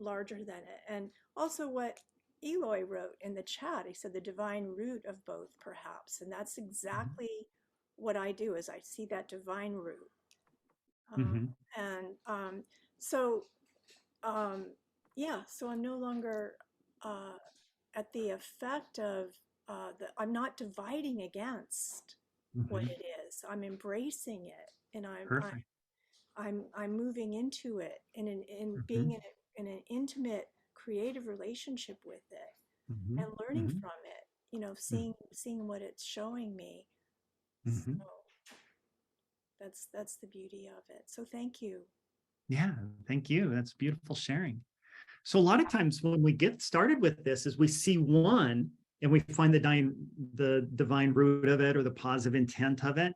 larger than it. And also what Eloy wrote in the chat, he said the divine root of both, perhaps. And that's exactly what I do, is I see that divine root. Yeah, so I'm no longer at the effect of I'm not dividing against what it is. I'm embracing it, and I'm moving into it, in being in an intimate, creative relationship with it, and learning from it. You know, seeing what it's showing me. So that's the beauty of it. So thank you. Yeah, thank you. That's beautiful sharing. So a lot of times when we get started with this is we see one and we find the divine root of it or the positive intent of it.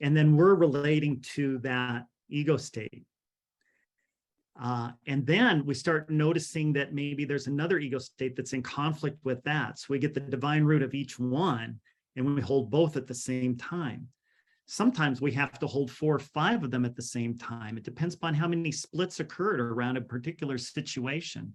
And then we're relating to that ego state. And then we start noticing that maybe there's another ego state that's in conflict with that. So we get the divine root of each one and we hold both at the same time. Sometimes we have to hold 4 or 5 of them at the same time. It depends upon how many splits occurred around a particular situation.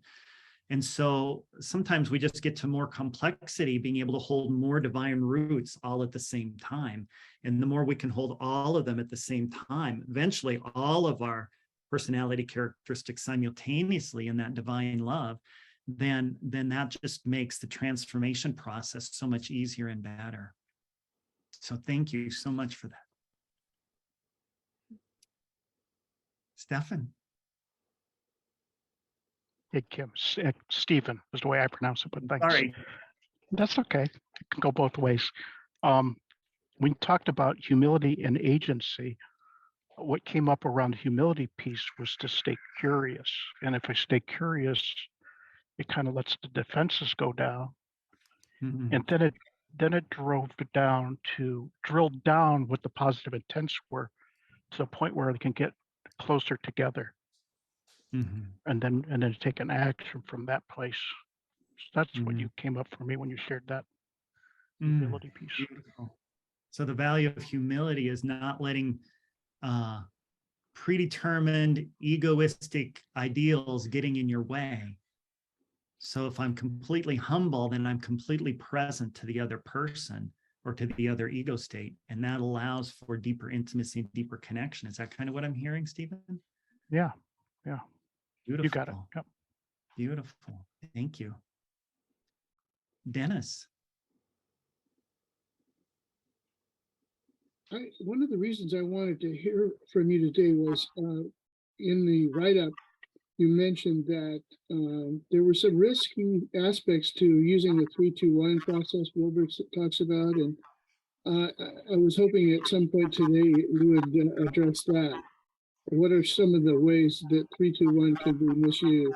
And so sometimes we just get to more complexity, being able to hold more divine roots all at the same time. And the more we can hold all of them at the same time, eventually all of our personality characteristics simultaneously in that divine love, then that just makes the transformation process so much easier and better. So thank you so much for that. Stefan. Hey, Kim. Stephen is the way I pronounce it, but thanks. Sorry. That's okay. It can go both ways. We talked about humility and agency. What came up around the humility piece was to stay curious. And if I stay curious, it kind of lets the defenses go down. And then it drove it down to drill down what the positive intents were to the point where they can get closer together. And then take an action from that place. So that's what you came up for me when you shared that humility piece. Beautiful. So the value of humility is not letting predetermined egoistic ideals getting in your way. So if I'm completely humble, then I'm completely present to the other person or to the other ego state. And that allows for deeper intimacy, deeper connection. Is that kind of what I'm hearing, Stephen? Yeah. Beautiful. You got it. Yep. Beautiful. Thank you. Dennis. One of the reasons I wanted to hear from you today was in the write-up, you mentioned that there were some risky aspects to using the 3-2-1 process Wilbur talks about, and I was hoping at some point today you would address that. What are some of the ways that 3-2-1 can be misused?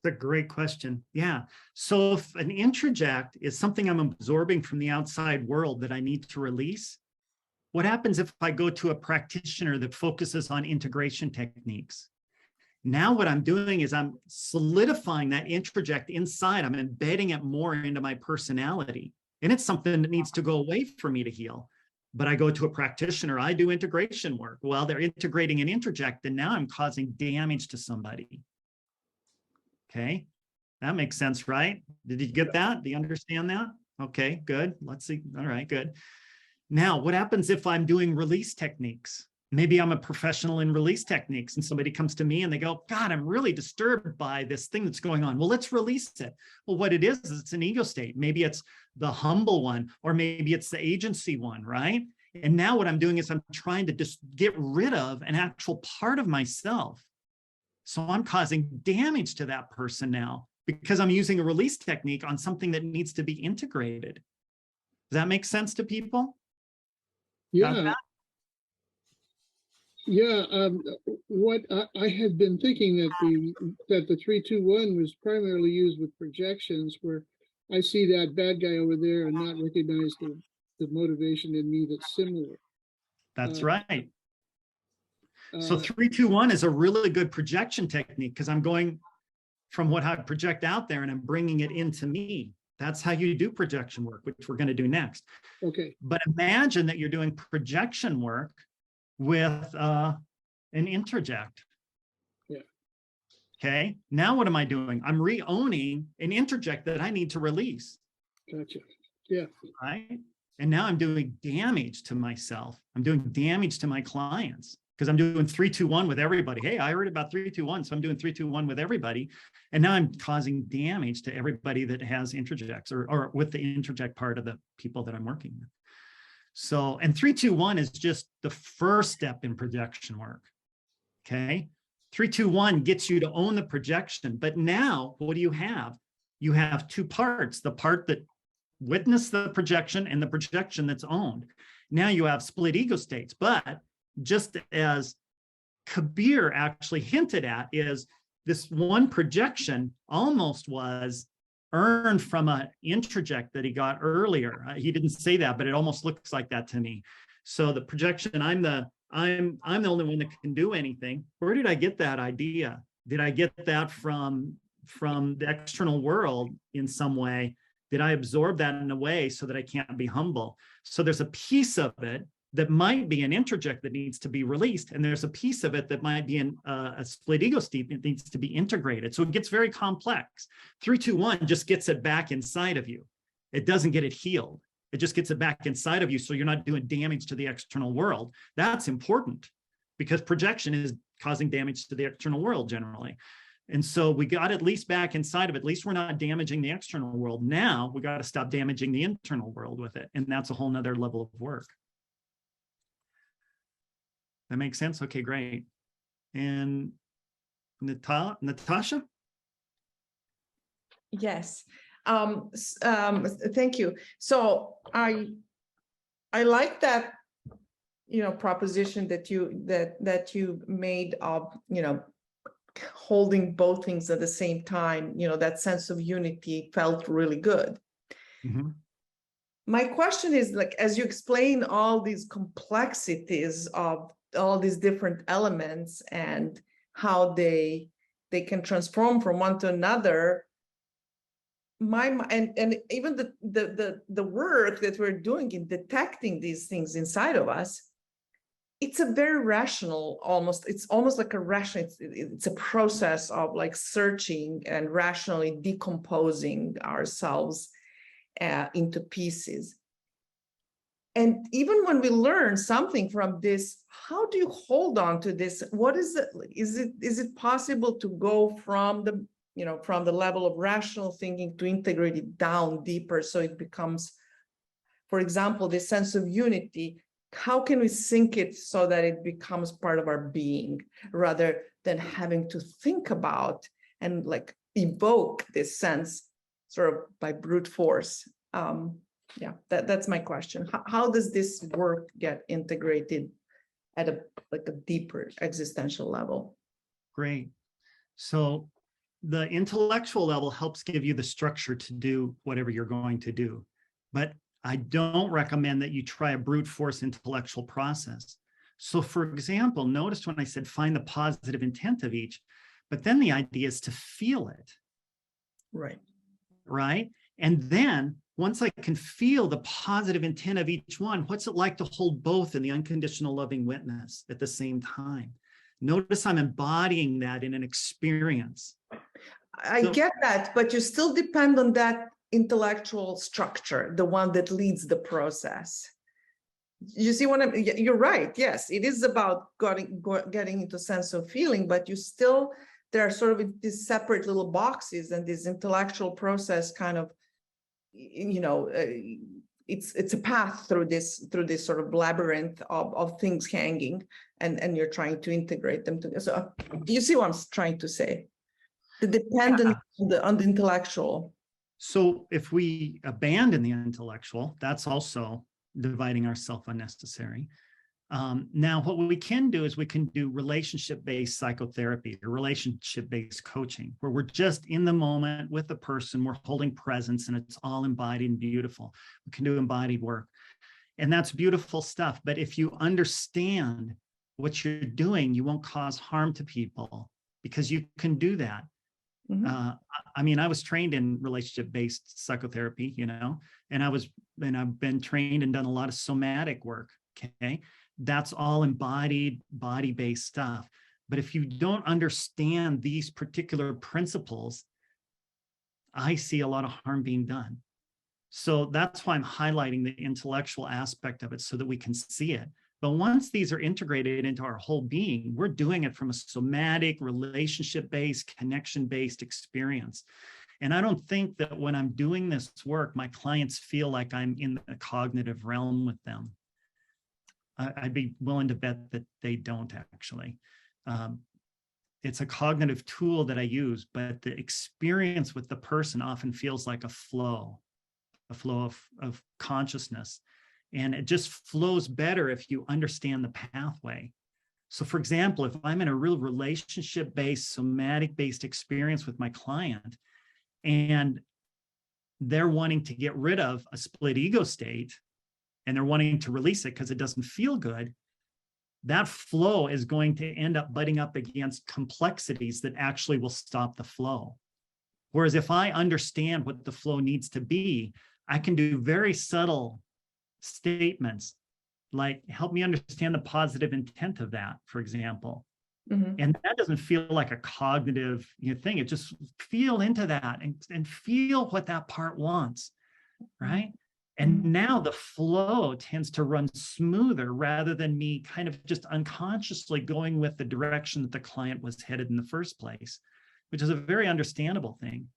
That's a great question. Yeah. So if an introject is something I'm absorbing from the outside world that I need to release, what happens if I go to a practitioner that focuses on integration techniques? Now what I'm doing is I'm solidifying that introject inside. I'm embedding it more into my personality. And it's something that needs to go away for me to heal. But I go to a practitioner, I do integration work. Well, they're integrating an introject, and now I'm causing damage to somebody. Okay, that makes sense, right? Did you get that? Do you understand that? Okay, good. Let's see. All right, good. Now, what happens if I'm doing release techniques? Maybe I'm a professional in release techniques and somebody comes to me and they go, God, I'm really disturbed by this thing that's going on. Well, let's release it. Well, what it is it's an ego state. Maybe it's the humble one, or maybe it's the agency one, right? And now what I'm doing is I'm trying to just get rid of an actual part of myself. So I'm causing damage to that person now because I'm using a release technique on something that needs to be integrated. Does that make sense to people? Yeah. Yeah, what I had been thinking that the 3-2-1 was primarily used with projections, where I see that bad guy over there and not recognize the motivation in me that's similar. That's right. So 3-2-1 is a really good projection technique because I'm going from what I project out there and I'm bringing it into me. That's how you do projection work, which we're going to do next. Okay. But imagine that you're doing projection work with an interject. Yeah. Okay. Now what am I doing? I'm re-owning an interject that I need to release. Gotcha. Yeah. Right. And now I'm doing damage to myself. I'm doing damage to my clients because I'm doing 3-2-1 with everybody. Hey, I heard about 3-2-1, so I'm doing 3-2-1 with everybody. And now I'm causing damage to everybody that has interjects or with the interject part of the people that I'm working with. So, and 3-2-1 is just the first step in projection work. Okay. 3-2-1 gets you to own the projection. But now what do you have? You have two parts, the part that witnessed the projection and the projection that's owned. Now you have split ego states, but just as Kabir actually hinted at, is this one projection almost was earned from an interject that he got earlier. He didn't say that, but it almost looks like that to me. So the projection, I'm the only one that can do anything. Where did I get that idea? Did I get that from the external world in some way? Did I absorb that in a way so that I can't be humble? So there's a piece of it that might be an interject that needs to be released. And there's a piece of it that might be a split ego state that needs to be integrated. So it gets very complex. 3-2-1 just gets it back inside of you. It doesn't get it healed. It just gets it back inside of you. So you're not doing damage to the external world. That's important because projection is causing damage to the external world generally. And so we got at least back inside of it. At least we're not damaging the external world. Now we got to stop damaging the internal world with it. And that's a whole nother level of work. That makes sense? Okay, great. And Natasha? Yes. Thank you. So I like that, proposition that you made of, holding both things at the same time, that sense of unity felt really good. Mm-hmm. My question is, like, as you explain all these complexities of all these different elements and how they can transform from one to another, and even the work that we're doing in detecting these things inside of us, it's a very rational, it's almost like a rational, it's a process of like searching and rationally decomposing ourselves into pieces. And even when we learn something from this, how do you hold on to this? What is it? Is it possible to go from the level of rational thinking to integrate it down deeper so it becomes, for example, this sense of unity? How can we sync it so that it becomes part of our being rather than having to think about and like evoke this sense sort of by brute force? Yeah, that's my question. How does this work get integrated at a deeper existential level? Great. So the intellectual level helps give you the structure to do whatever you're going to do. But I don't recommend that you try a brute force intellectual process. So for example, notice when I said find the positive intent of each, But then the idea is to feel it. Right. Right. And then once I can feel the positive intent of each one, what's it like to hold both in the unconditional loving witness at the same time? Notice I'm embodying that in an experience. I get that, but you still depend on that intellectual structure, the one that leads the process. You see what you're right. Yes, it is about getting into sense of feeling, but you still, there are sort of these separate little boxes, and this intellectual process kind of, it's a path through this sort of labyrinth of things hanging, and you're trying to integrate them together. So you see what I'm trying to say? The dependence on the intellectual. So if we abandon the intellectual, that's also dividing ourselves unnecessary. Now, what we can do is we can do relationship-based psychotherapy or relationship-based coaching, where we're just in the moment with the person, we're holding presence, and it's all embodied and beautiful. We can do embodied work, and that's beautiful stuff. But if you understand what you're doing, you won't cause harm to people, because you can do that. I mean, I was trained in relationship-based psychotherapy, and I've been trained and done a lot of somatic work. Okay. That's all embodied, body-based stuff. But if you don't understand these particular principles, I see a lot of harm being done. So that's why I'm highlighting the intellectual aspect of it, so that we can see it. But once these are integrated into our whole being, we're doing it from a somatic, relationship-based, connection-based experience. And I don't think that when I'm doing this work, my clients feel like I'm in the cognitive realm with them. I'd be willing to bet that they don't actually. It's a cognitive tool that I use, but the experience with the person often feels like a flow of consciousness. And it just flows better if you understand the pathway. So for example, if I'm in a real relationship-based, somatic-based experience with my client, and they're wanting to get rid of a split ego state, and they're wanting to release it because it doesn't feel good, that flow is going to end up butting up against complexities that actually will stop the flow. Whereas if I understand what the flow needs to be, I can do very subtle statements, like help me understand the positive intent of that, for example. And that doesn't feel like a cognitive thing. It just feel into that and feel what that part wants, right? And now the flow tends to run smoother, rather than me kind of just unconsciously going with the direction that the client was headed in the first place, which is a very understandable thing.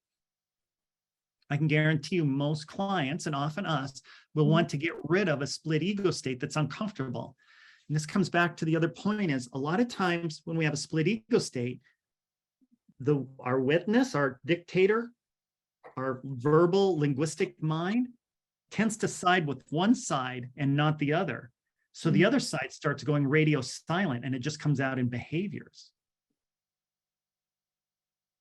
I can guarantee you most clients, and often us, will want to get rid of a split ego state that's uncomfortable. And this comes back to the other point, is a lot of times when we have a split ego state, our witness, our dictator, our verbal linguistic mind tends to side with one side and not the other. So the other side starts going radio silent, and it just comes out in behaviors.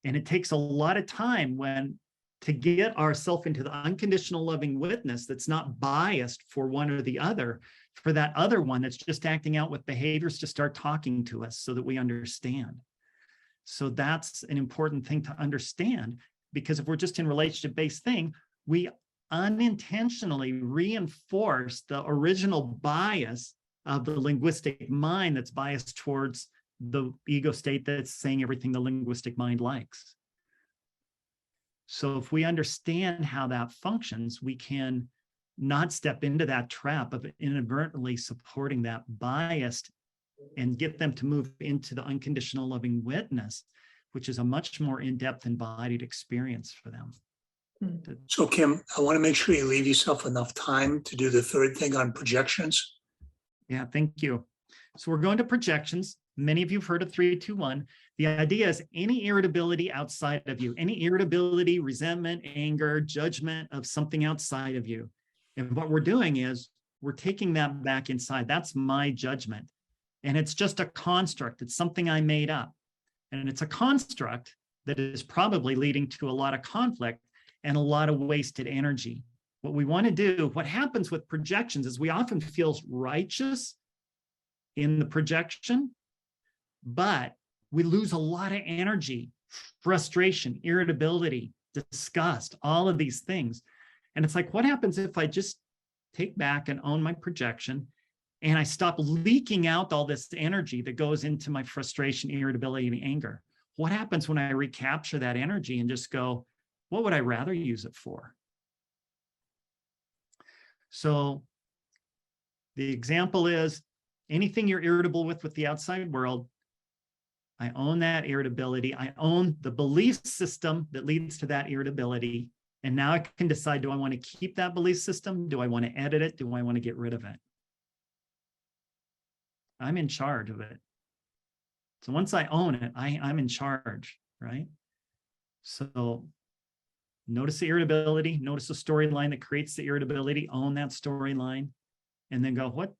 And it takes a lot of time to get ourselves into the unconditional loving witness that's not biased for one or the other, for that other one that's just acting out with behaviors to start talking to us so that we understand. So that's an important thing to understand, because if we're just in relationship-based thing, we unintentionally reinforce the original bias of the linguistic mind that's biased towards the ego state that's saying everything the linguistic mind likes. So if we understand how that functions, we can not step into that trap of inadvertently supporting that biased, and get them to move into the unconditional loving witness, which is a much more in-depth embodied experience for them. So Kim, I want to make sure you leave yourself enough time to do the third thing on projections. Yeah, thank you. So we're going to projections. Many of you have heard of 3-2-1. The idea is any irritability outside of you, any irritability, resentment, anger, judgment of something outside of you. And what we're doing is we're taking that back inside. That's my judgment. And it's just a construct. It's something I made up. And it's a construct that is probably leading to a lot of conflict and a lot of wasted energy. What we want to do, what happens with projections, is we often feel righteous in the projection, but we lose a lot of energy, frustration, irritability, disgust, all of these things. And it's like, what happens if I just take back and own my projection and I stop leaking out all this energy that goes into my frustration, irritability, and anger? What happens when I recapture that energy and just go, what would I rather use it for? So the example is anything you're irritable with the outside world, I own that irritability. I own the belief system that leads to that irritability. And now I can decide, do I want to keep that belief system? Do I want to edit it? Do I want to get rid of it? I'm in charge of it. So once I own it, I'm in charge, right? So notice the irritability, notice the storyline that creates the irritability, own that storyline, and then go, what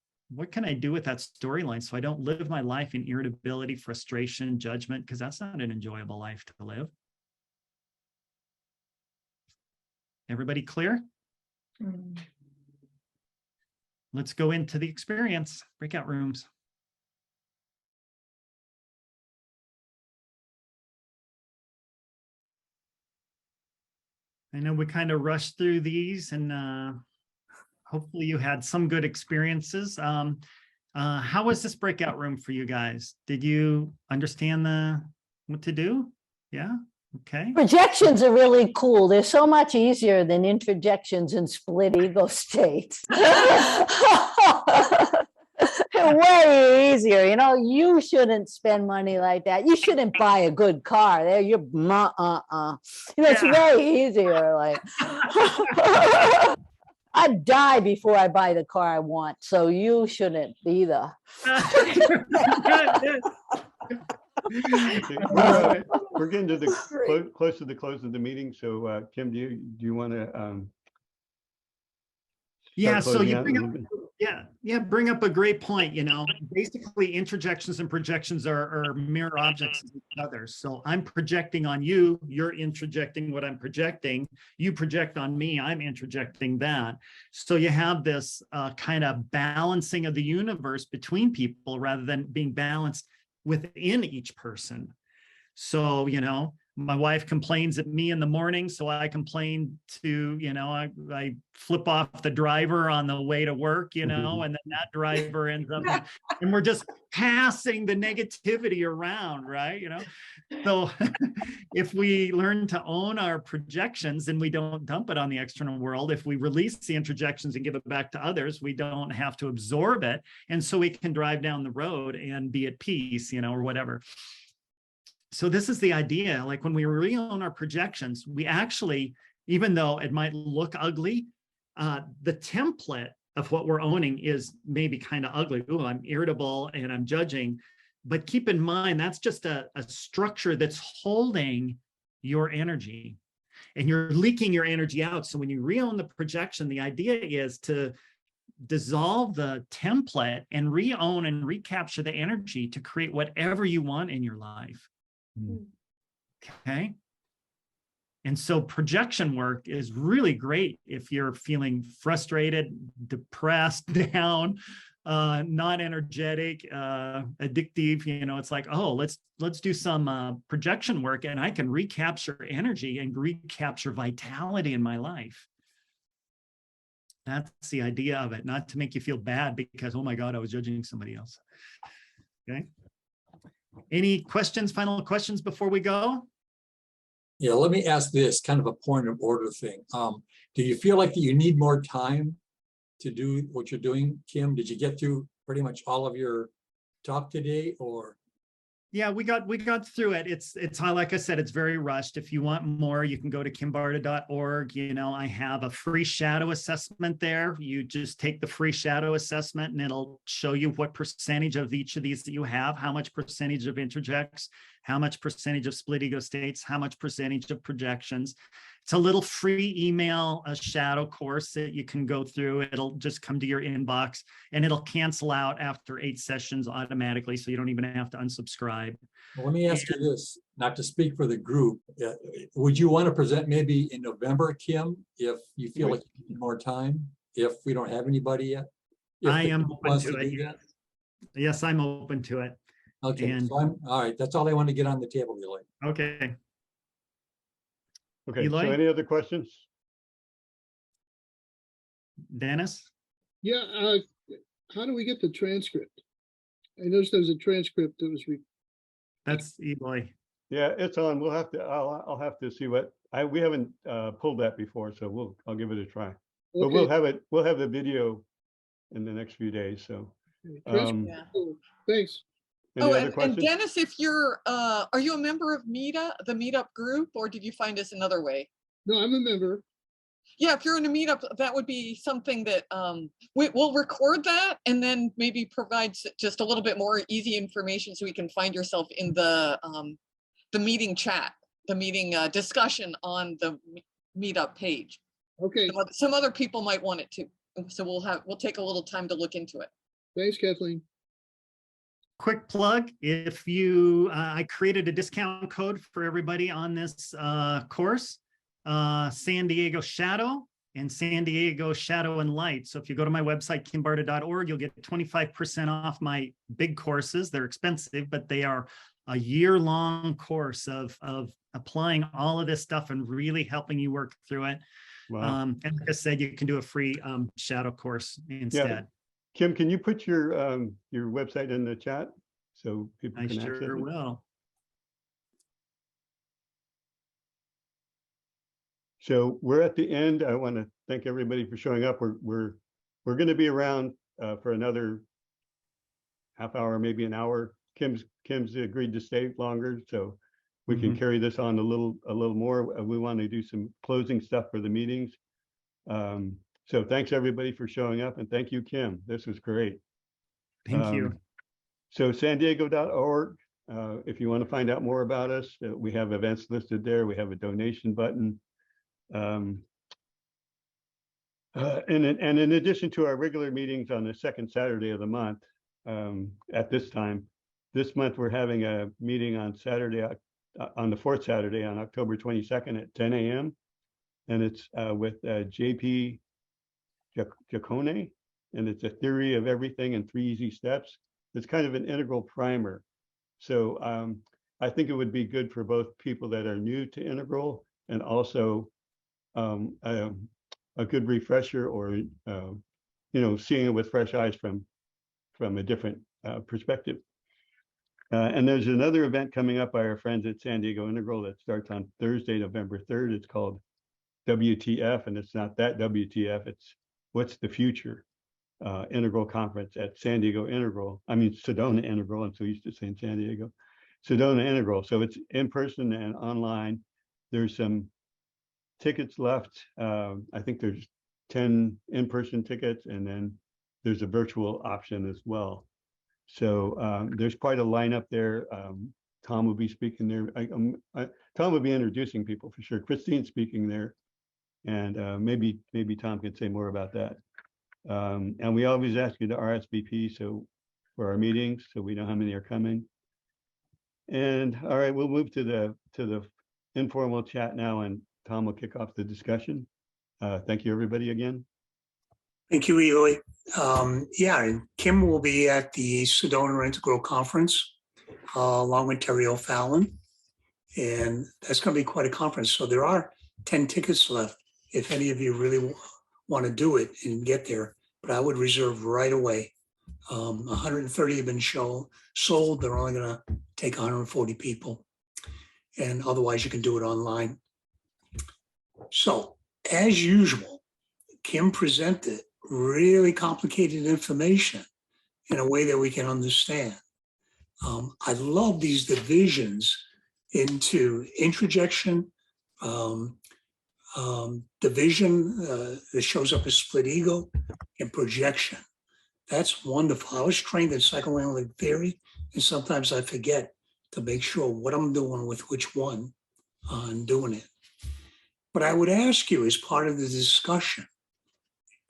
can I do with that storyline so I don't live my life in irritability, frustration, judgment, because that's not an enjoyable life to live. Everybody clear? Let's go into the experience, breakout rooms. I know we kind of rushed through these, and hopefully you had some good experiences. How was this breakout room for you guys? Did you understand what to do? Yeah, okay. Projections are really cool. They're so much easier than introjections and split ego states. Way easier. You know, you shouldn't spend money like that. You shouldn't buy a good car. There, you're You know, it's way easier. Like, I'd die before I buy the car I want. So you shouldn't either. We're getting to the close to the close of the meeting. So Kim, do you want to? Yeah, so you bring up a great point. You know, basically interjections and projections are mirror objects of each other. So I'm projecting on you, you're interjecting what I'm projecting. You project on me, I'm interjecting that. So you have this kind of balancing of the universe between people rather than being balanced within each person. So, you know, my wife complains at me in the morning, so I complain to, you know, I flip off the driver on the way to work, you know, and then that driver ends up, and we're just passing the negativity around, right? You know, so if we learn to own our projections and we don't dump it on the external world, if we release the interjections and give it back to others, we don't have to absorb it. And so we can drive down the road and be at peace, you know, or whatever. So this is the idea, like when we re-own our projections, we actually, even though it might look ugly, the template of what we're owning is maybe kind of ugly. Oh, I'm irritable and I'm judging. But keep in mind, that's just a structure that's holding your energy. And you're leaking your energy out. So when you re-own the projection, the idea is to dissolve the template and re-own and recapture the energy to create whatever you want in your life. Okay. And so projection work is really great if you're feeling frustrated, depressed, down, not energetic, addictive. You know, it's like, oh, let's do some projection work, and I can recapture energy and recapture vitality in my life. That's the idea of it, not to make you feel bad because, oh my God, I was judging somebody else. Okay. Any questions, final questions before we go? Yeah, let me ask this, kind of a point of order thing. Do you feel like that you need more time to do what you're doing, Kim? Did you get through pretty much all of your talk today, or? Yeah, we got through it. It's like I said, it's very rushed. If you want more, you can go to kimbarta.org. You know, I have a free shadow assessment there. You just take the free shadow assessment and it'll show you what percentage of each of these that you have, how much percentage of interjects, how much percentage of split ego states, how much percentage of projections. It's a little free email, a shadow course that you can go through. It'll just come to your inbox and it'll cancel out after 8 sessions automatically. So you don't even have to unsubscribe. Well, let me ask you this, not to speak for the group. Would you want to present maybe in November, Kim, if you feel like you need more time, if we don't have anybody yet? I am open to it. Yes, I'm open to it. Okay, And so all right, that's all I want to get on the table, Eloy. okay. Okay, so Eloy? any other questions? Dennis? Yeah, how do we get the transcript? I noticed there was a transcript that was That's Eloy. Yeah, it's on. We'll have to, I'll have to see what, we haven't pulled that before, so I'll give it a try. But Okay. we'll have the video in the next few days, so. transcript. Cool. Thanks. Any other and questions? Dennis, if you're, are you a member of the Meetup group, or did you find us another way? No, I'm a member. Yeah, if you're in a Meetup, that would be something that we'll record that and then maybe provide just a little bit more easy information so we can find yourself in the meeting chat, the meeting discussion on the Meetup page. Okay. Some other people might want it too. So we'll take a little time to look into it. Thanks, Kathleen. Quick plug, if you, I created a discount code for everybody on this course, San Diego Shadow and San Diego Shadow and Light. So if you go to my website, kimbarta.org, you'll get 25% off my big courses. They're expensive, but they are a year-long course of applying all of this stuff and really helping you work through it. Wow. And like I said, you can do a free shadow course instead. Yeah. Kim, can you put your website in the chat so people can access it? I sure will. So we're at the end. I want to thank everybody for showing up. We're going to be around for another half hour, maybe an hour. Kim's agreed to stay longer, so we can carry this on a little more. We want to do some closing stuff for the meetings. So thanks everybody for showing up, and thank you, Kim. This was great. Thank you. So sandiego.org, if you want to find out more about us, we have events listed there. We have a donation button. And in addition to our regular meetings on the second Saturday of the month, at this time, this month we're having a meeting on Saturday, on the fourth Saturday on October 22nd at 10 a.m. And it's with JP Giacone, and it's a theory of everything in 3 easy steps. It's kind of an integral primer. So I think it would be good for both people that are new to integral and also a good refresher, or seeing it with fresh eyes from a different perspective. And there's another event coming up by our friends at San Diego Integral that starts on Thursday, November 3rd. It's called WTF, and it's not that WTF, it's What's the Future? Integral Conference at San Diego Integral. I mean, Sedona Integral. I'm so used to saying San Diego. Sedona Integral. So it's in person and online. There's some tickets left. I think there's 10 in-person tickets, and then there's a virtual option as well. So there's quite a lineup there. Tom will be speaking there. Tom will be introducing people for sure. Christine's speaking there, and maybe Tom can say more about that. And we always ask you to RSVP for our meetings, so we know how many are coming. And all right, we'll move to the informal chat now, and Tom will kick off the discussion. Thank you, everybody, again. Thank you, Eloy. Yeah, and Kim will be at the Sedona Integral Conference along with Terry O'Fallon. And that's going to be quite a conference. So there are 10 tickets left if any of you really want to do it and get there. But I would reserve right away. 130 have been sold. They're only going to take 140 people. And otherwise, you can do it online. So, as usual, Kim presented really complicated information in a way that we can understand. I love these divisions into introjection, division that shows up as split ego, and projection. That's wonderful. I was trained in psychoanalytic theory, and sometimes I forget to make sure what I'm doing with which one and doing it. But I would ask you, as part of the discussion,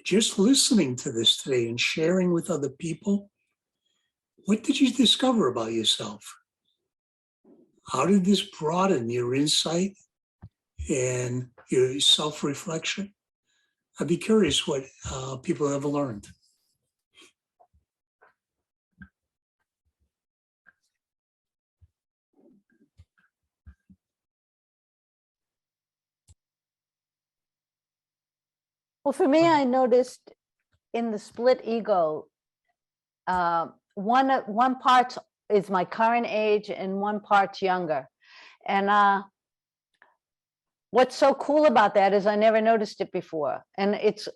just listening to this today and sharing with other people, what did you discover about yourself? How did this broaden your insight and your self-reflection? I'd be curious what people have learned. Well, for me, I noticed in the split ego, one part is my current age and one part's younger. And what's so cool about that is I never noticed it before. And it's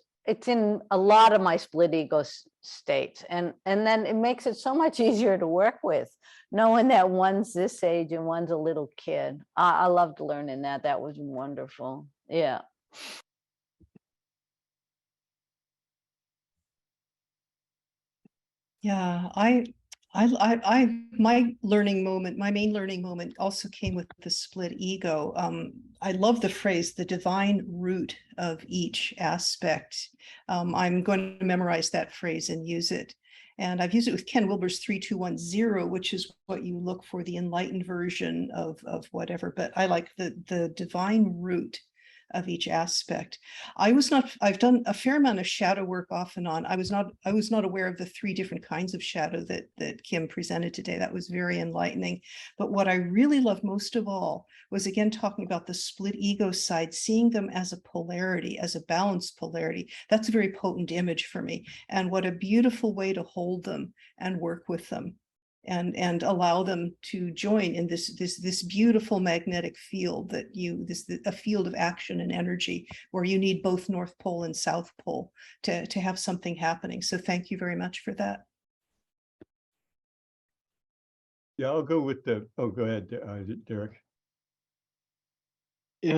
in a lot of my split ego states. And then it makes it so much easier to work with, knowing that one's this age and one's a little kid. I loved learning that. That was wonderful. Yeah. Yeah, my learning moment, my main learning moment also came with the split ego. I love the phrase, the divine root of each aspect. I'm going to memorize that phrase and use it. And I've used it with Ken Wilber's 3210, which is what you look for, the enlightened version of whatever, but I like the divine root of each aspect. I've done a fair amount of shadow work off and on. I was not aware of the 3 different kinds of shadow that Kim presented today. That was very enlightening. But what I really loved most of all was, again, talking about the split ego side, seeing them as a polarity, as a balanced polarity. That's a very potent image for me. And what a beautiful way to hold them and work with them. And allow them to join in this beautiful magnetic field that a field of action and energy where you need both North Pole and South Pole to have something happening. So thank you very much for that. Yeah, I'll go with go ahead, Derek.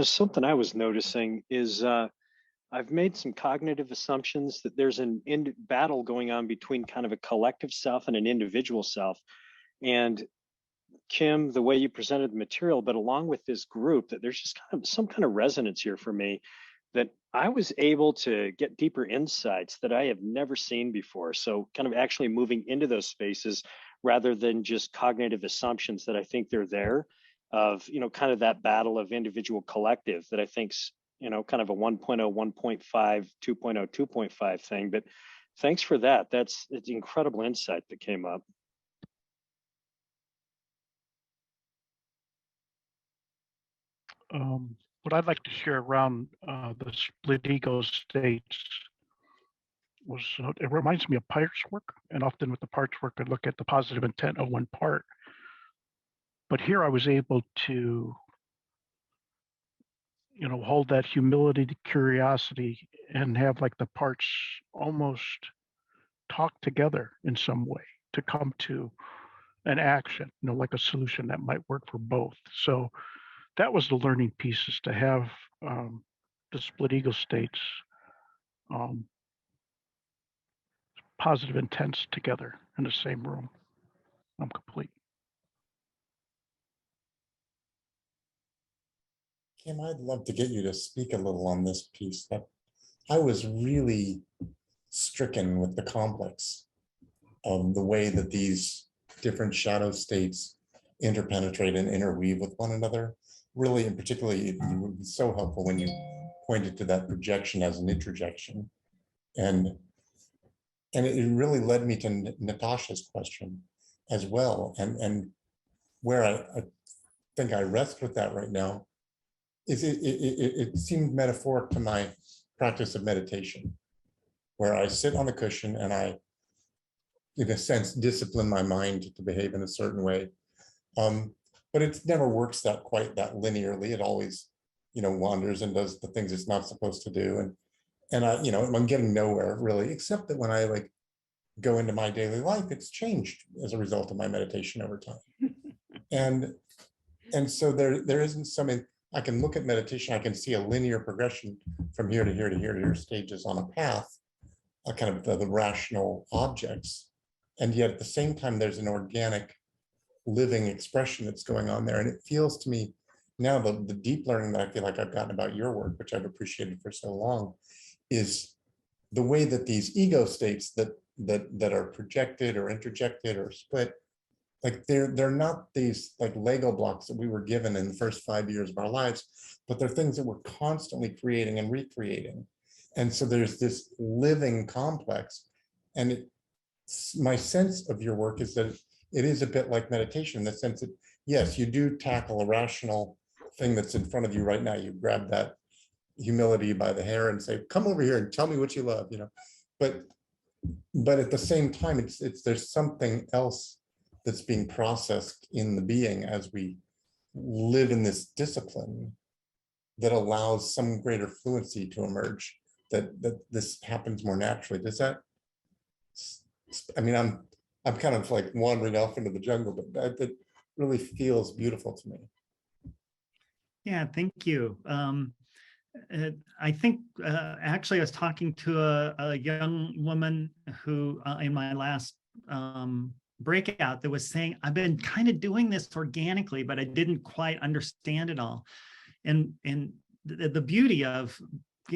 Something I was noticing is I've made some cognitive assumptions that there's an battle going on between kind of a collective self and an individual self. And Kim, the way you presented the material, but along with this group, that there's just kind of some kind of resonance here for me, that I was able to get deeper insights that I have never seen before. So kind of actually moving into those spaces rather than just cognitive assumptions that I think they're there of, kind of that battle of individual collective that I think's, kind of a 1.0, 1.5, 2.0, 2.5 thing. But thanks for that. It's incredible insight that came up. What I'd like to share around the split ego states was, it reminds me of parts work. And often with the parts work, I look at the positive intent of one part. But here I was able to, hold that humility, the curiosity, and have like the parts almost talk together in some way to come to an action, like a solution that might work for both. So that was the learning pieces, to have the split ego states, positive intents together in the same room. I'm complete. Kim, I'd love to get you to speak a little on this piece. That I was really stricken with the complex of the way that these different shadow states interpenetrate and interweave with one another. Really, and particularly, it would be so helpful when you pointed to that projection as an introjection. And it really led me to Natasha's question as well. And where I think I rest with that right now is it seemed metaphoric to my practice of meditation, where I sit on the cushion and I, in a sense, discipline my mind to behave in a certain way. But it never works quite that linearly. It always, wanders and does the things it's not supposed to do. And I'm getting nowhere really, except that when I go into my daily life, it's changed as a result of my meditation over time. And so there isn't something. I can look at meditation, I can see a linear progression from here to here to here to here stages on a path, a kind of the rational objects. And yet at the same time, there's an organic living expression that's going on there. And it feels to me now, the deep learning that I feel like I've gotten about your work, which I've appreciated for so long, is the way that these ego states that are projected or interjected or split, like they're not these like Lego blocks that we were given in the first 5 years of our lives, but they're things that we're constantly creating and recreating. And so there's this living complex. And my sense of your work is that it is a bit like meditation in the sense that, yes, you do tackle a rational thing that's in front of you right now. You grab that humility by the hair and say, come over here and tell me what you love, you know. But at the same time, it's there's something else that's being processed in the being as we live in this discipline that allows some greater fluency to emerge, that this happens more naturally. Does that, I mean, I'm kind of like wandering off into the jungle, but that really feels beautiful to me. Yeah, thank you. I think actually I was talking to a young woman who in my last breakout that was saying, I've been kind of doing this organically, but I didn't quite understand it all. And the beauty of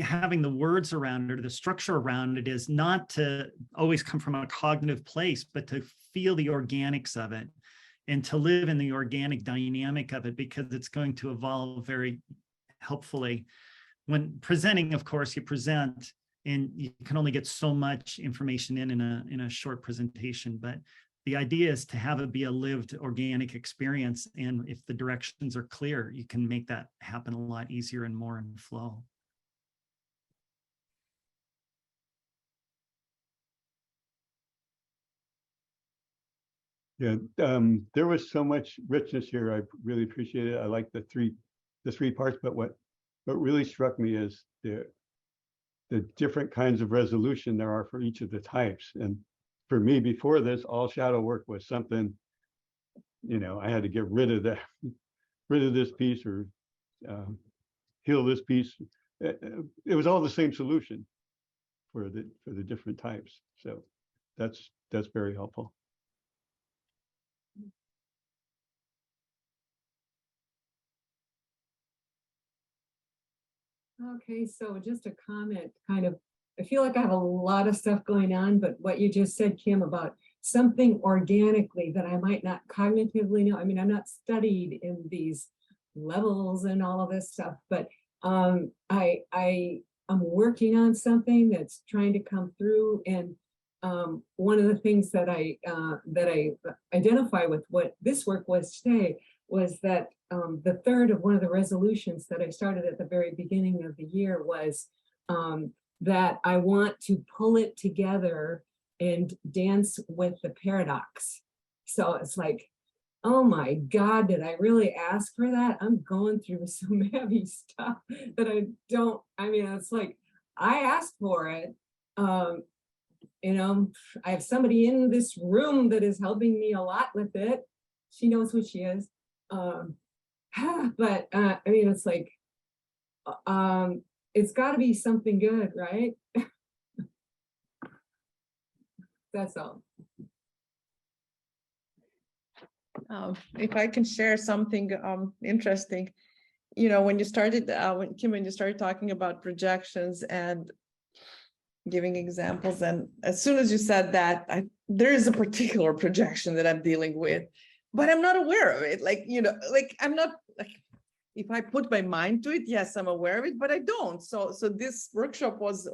having the words around it or the structure around it is not to always come from a cognitive place, but to feel the organics of it and to live in the organic dynamic of it, because it's going to evolve very helpfully. When presenting, of course, you present and you can only get so much information in a short presentation, but the idea is to have it be a lived organic experience. And if the directions are clear, you can make that happen a lot easier and more in flow. Yeah, there was so much richness here. I really appreciate it. I like the three parts, but what really struck me is the different kinds of resolution there are for each of the types. And for me, before this, all shadow work was something, you know, I had to get rid of this piece or heal this piece. It was all the same solution for the different types. So that's very helpful. Okay, so just a comment, kind of, I feel like I have a lot of stuff going on, but what you just said, Kim, about something organically that I might not cognitively know. I mean, I'm not studied in these levels and all of this stuff, but I'm working on something that's trying to come through. And one of the things that I identify with what this work was today was that the third of one of the resolutions that I started at the very beginning of the year was that I want to pull it together and dance with the paradox. So it's like, oh my God, did I really ask for that? I'm going through some heavy stuff that I mean, it's like, I asked for it. You know, I have somebody in this room that is helping me a lot with it. She knows who she is. But I mean, it's like, it's got to be something good, right? That's all. If I can share something interesting, you know, when you started, when you started talking about projections and giving examples, and as soon as you said that, there is a particular projection that I'm dealing with, but I'm not aware of it. Like, you know, like I'm not like, if I put my mind to it, yes, I'm aware of it, but I don't. So this workshop was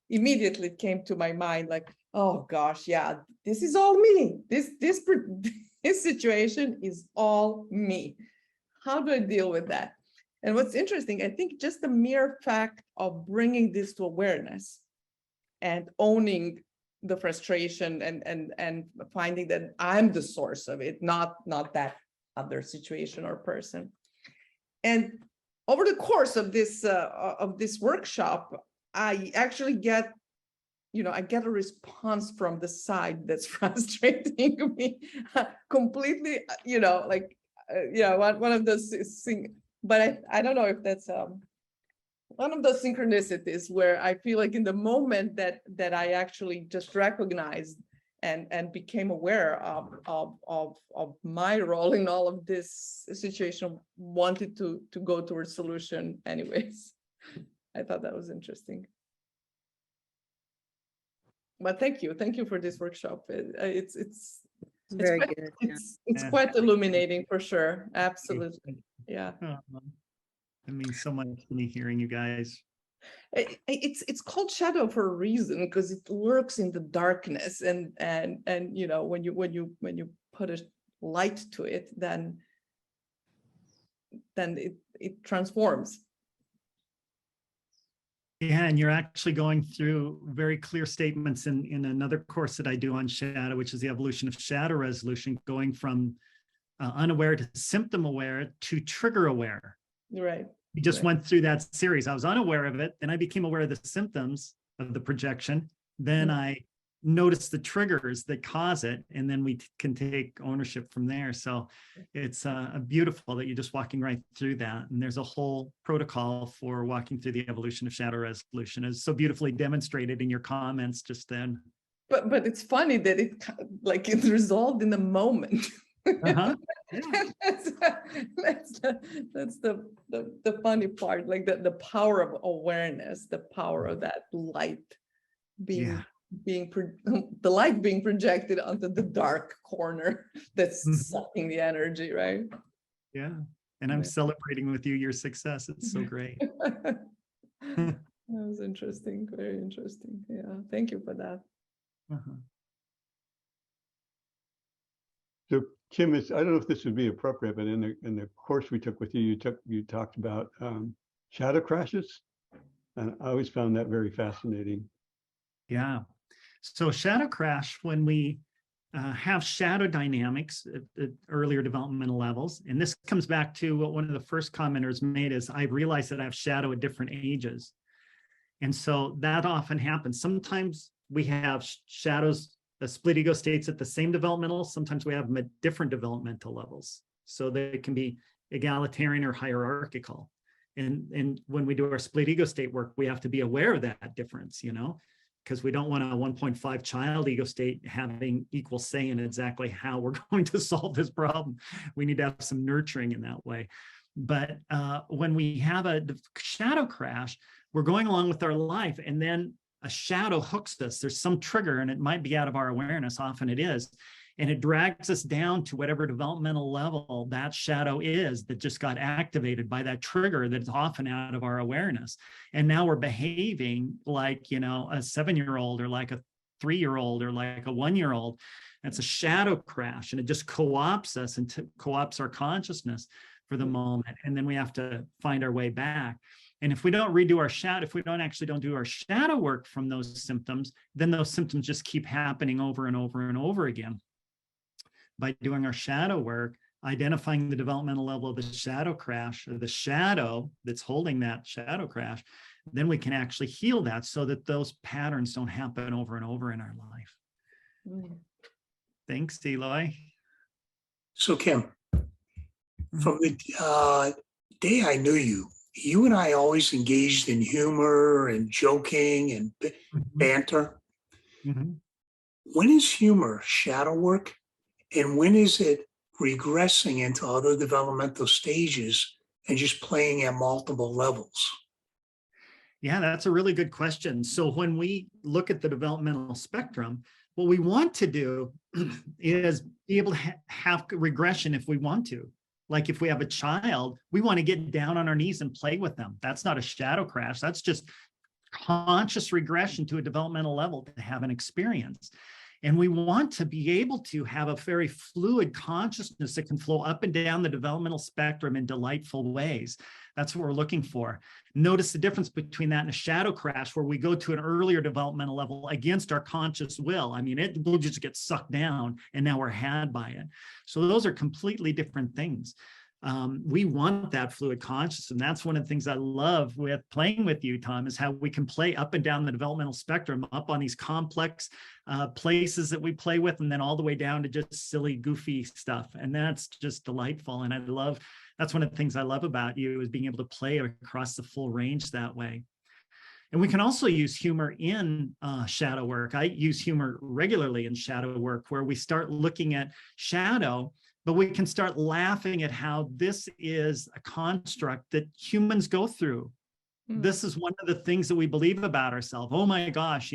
immediately came to my mind, like, oh gosh, yeah, this is all me. This situation is all me. How do I deal with that? And what's interesting, I think just the mere fact of bringing this to awareness and owning the frustration and finding that I'm the source of it, not that other situation or person. And over the course of this workshop, I actually get, you know, I get a response from the side that's frustrating me completely, you know, like, yeah, one of those things, but I don't know if that's one of those synchronicities where I feel like in the moment that I actually just recognized and became aware of my role in all of this situation, wanted to go towards solution anyways. I thought that was interesting. But thank you for this workshop. It's very quite, good. It's quite illuminating for sure. Absolutely, yeah. It means so much to me hearing you guys. It's called shadow for a reason, because it lurks in the darkness, and you know, when you put a light to it, then it transforms. Yeah, and you're actually going through very clear statements in another course that I do on shadow, which is the evolution of shadow resolution, going from unaware to symptom aware to trigger aware. Right. We just right. went through that series. I was unaware of it, then I became aware of the symptoms of the projection. Then I noticed the triggers that cause it, and then we can take ownership from there. So it's beautiful that you're just walking right through that. And there's a whole protocol for walking through the evolution of shadow resolution. It's so beautifully demonstrated in your comments just then. But it's funny that it's resolved in the moment. Uh-huh. that's the funny part, like the power of awareness, the power of that light being the light being projected onto the dark corner that's sucking the energy, right? Yeah. And I'm celebrating with you your success. It's so great. That was interesting, very interesting. Yeah, thank you for that. So Kim, I don't know if this would be appropriate, but in the course we took with you, you talked about shadow crashes, and I always found that very fascinating. Yeah. So shadow crash, when we have shadow dynamics at earlier developmental levels, and this comes back to what one of the first commenters made, is I realized that I have shadow at different ages. And so that often happens. Sometimes we have shadows, the split ego states at the same developmental, sometimes we have them at different developmental levels. So they can be egalitarian or hierarchical. And when we do our split ego state work, we have to be aware of that difference, because we don't want a 1.5 child ego state having equal say in exactly how we're going to solve this problem. We need to have some nurturing in that way. But when we have a shadow crash, we're going along with our life, and then a shadow hooks us. There's some trigger, and it might be out of our awareness, often it is, and it drags us down to whatever developmental level that shadow is that just got activated by that trigger that's often out of our awareness. And now we're behaving like, a 7-year-old or like a 3-year-old or like a 1-year-old. That's a shadow crash, and it just co-opts us and co-opts our consciousness for the moment. And then we have to find our way back. And if we don't redo our shadow, if we don't do our shadow work from those symptoms, then those symptoms just keep happening over and over and over again. By doing our shadow work, identifying the developmental level of the shadow crash, or the shadow that's holding that shadow crash, then we can actually heal that so that those patterns don't happen over and over in our life. Thanks, Eloy. So Kim, from the day I knew you, you and I always engaged in humor and joking and banter. When is humor shadow work? And when is it regressing into other developmental stages and just playing at multiple levels? Yeah, that's a really good question. So when we look at the developmental spectrum, what we want to do is be able to have regression if we want to. Like if we have a child, we want to get down on our knees and play with them. That's not a shadow crash. That's just conscious regression to a developmental level to have an experience. And we want to be able to have a very fluid consciousness that can flow up and down the developmental spectrum in delightful ways. That's what we're looking for. Notice the difference between that and a shadow crash, where we go to an earlier developmental level against our conscious will. I mean, it will just get sucked down, and now we're had by it. So those are completely different things. We want that fluid consciousness, and that's one of the things I love with playing with you, Tom, is how we can play up and down the developmental spectrum, up on these complex places that we play with, and then all the way down to just silly, goofy stuff. And that's just delightful. And that's one of the things I love about you, is being able to play across the full range that way. And we can also use humor in shadow work. I use humor regularly in shadow work, where we start looking at shadow, but we can start laughing at how this is a construct that humans go through. This is one of the things that we believe about ourselves. Oh my gosh,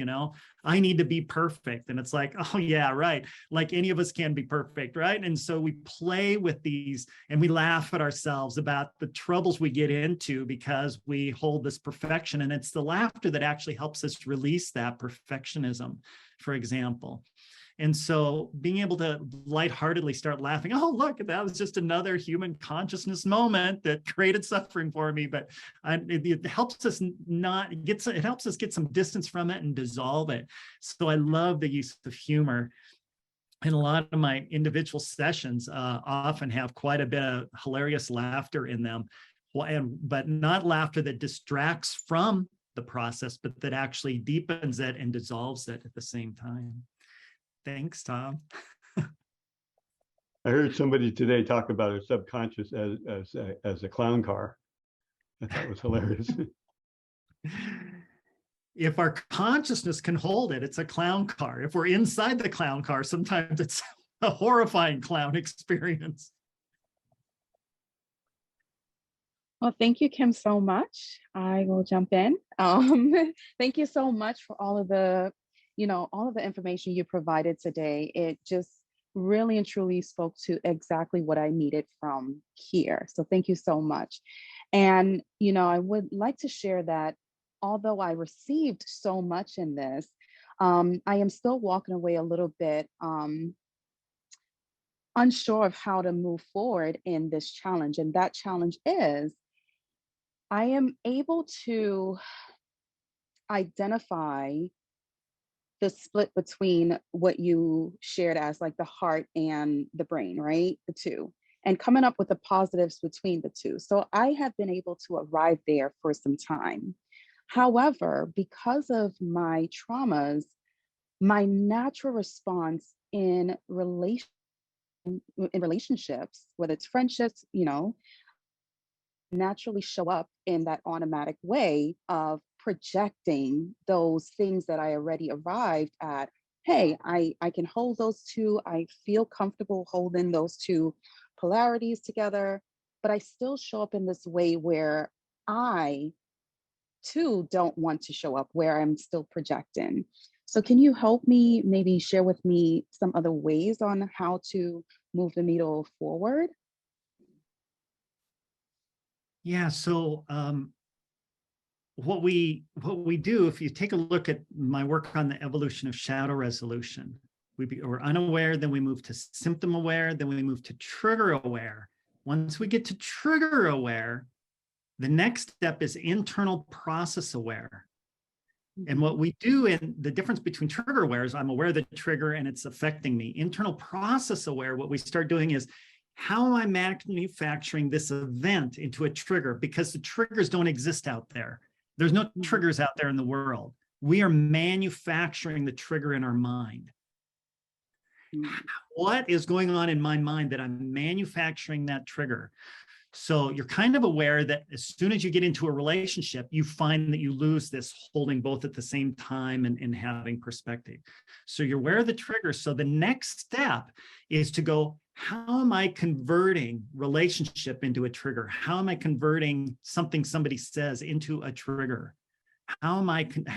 I need to be perfect. And it's like, oh yeah, right. Like any of us can be perfect, right? And so we play with these and we laugh at ourselves about the troubles we get into because we hold this perfection. And it's the laughter that actually helps us release that perfectionism, for example. And so being able to lightheartedly start laughing, oh, look, that was just another human consciousness moment that created suffering for me. But it helps us it helps us get some distance from it and dissolve it. So I love the use of humor. And a lot of my individual sessions often have quite a bit of hilarious laughter in them, but not laughter that distracts from the process, but that actually deepens it and dissolves it at the same time. Thanks, Tom. I heard somebody today talk about a subconscious as a clown car. I thought it was hilarious. If our consciousness can hold it, it's a clown car. If we're inside the clown car, sometimes it's a horrifying clown experience. Well, thank you, Kim, so much. I will jump in. Thank you so much for all of the, all of the information you provided today. It just really and truly spoke to exactly what I needed from here. So thank you so much. And, I would like to share that although I received so much in this, I am still walking away a little bit unsure of how to move forward in this challenge. And that challenge is, I am able to identify the split between what you shared as like the heart and the brain, right? The two, and coming up with the positives between the two. So I have been able to arrive there for some time. However, because of my traumas, my natural response in relationships, whether it's friendships, naturally show up in that automatic way of projecting those things that I already arrived at. Hey, I can hold those two. I feel comfortable holding those two polarities together, but I still show up in this way where I too don't want to show up, where I'm still projecting. So can you help me maybe share with me some other ways on how to move the needle forward? Yeah, so what we do, if you take a look at my work on the evolution of shadow resolution, we're unaware, then we move to symptom aware, then we move to trigger aware. Once we get to trigger aware, the next step is internal process aware. And what we do, and the difference between trigger aware is I'm aware of the trigger and it's affecting me. Internal process aware, what we start doing is, how am I manufacturing this event into a trigger? Because the triggers don't exist out there. There's no triggers out there in the world. We are manufacturing the trigger in our mind. What is going on in my mind that I'm manufacturing that trigger? So you're kind of aware that as soon as you get into a relationship, you find that you lose this holding both at the same time and having perspective. So you're aware of the trigger. So the next step is to go, how am I converting relationship into a trigger? How am I converting something somebody says into a trigger?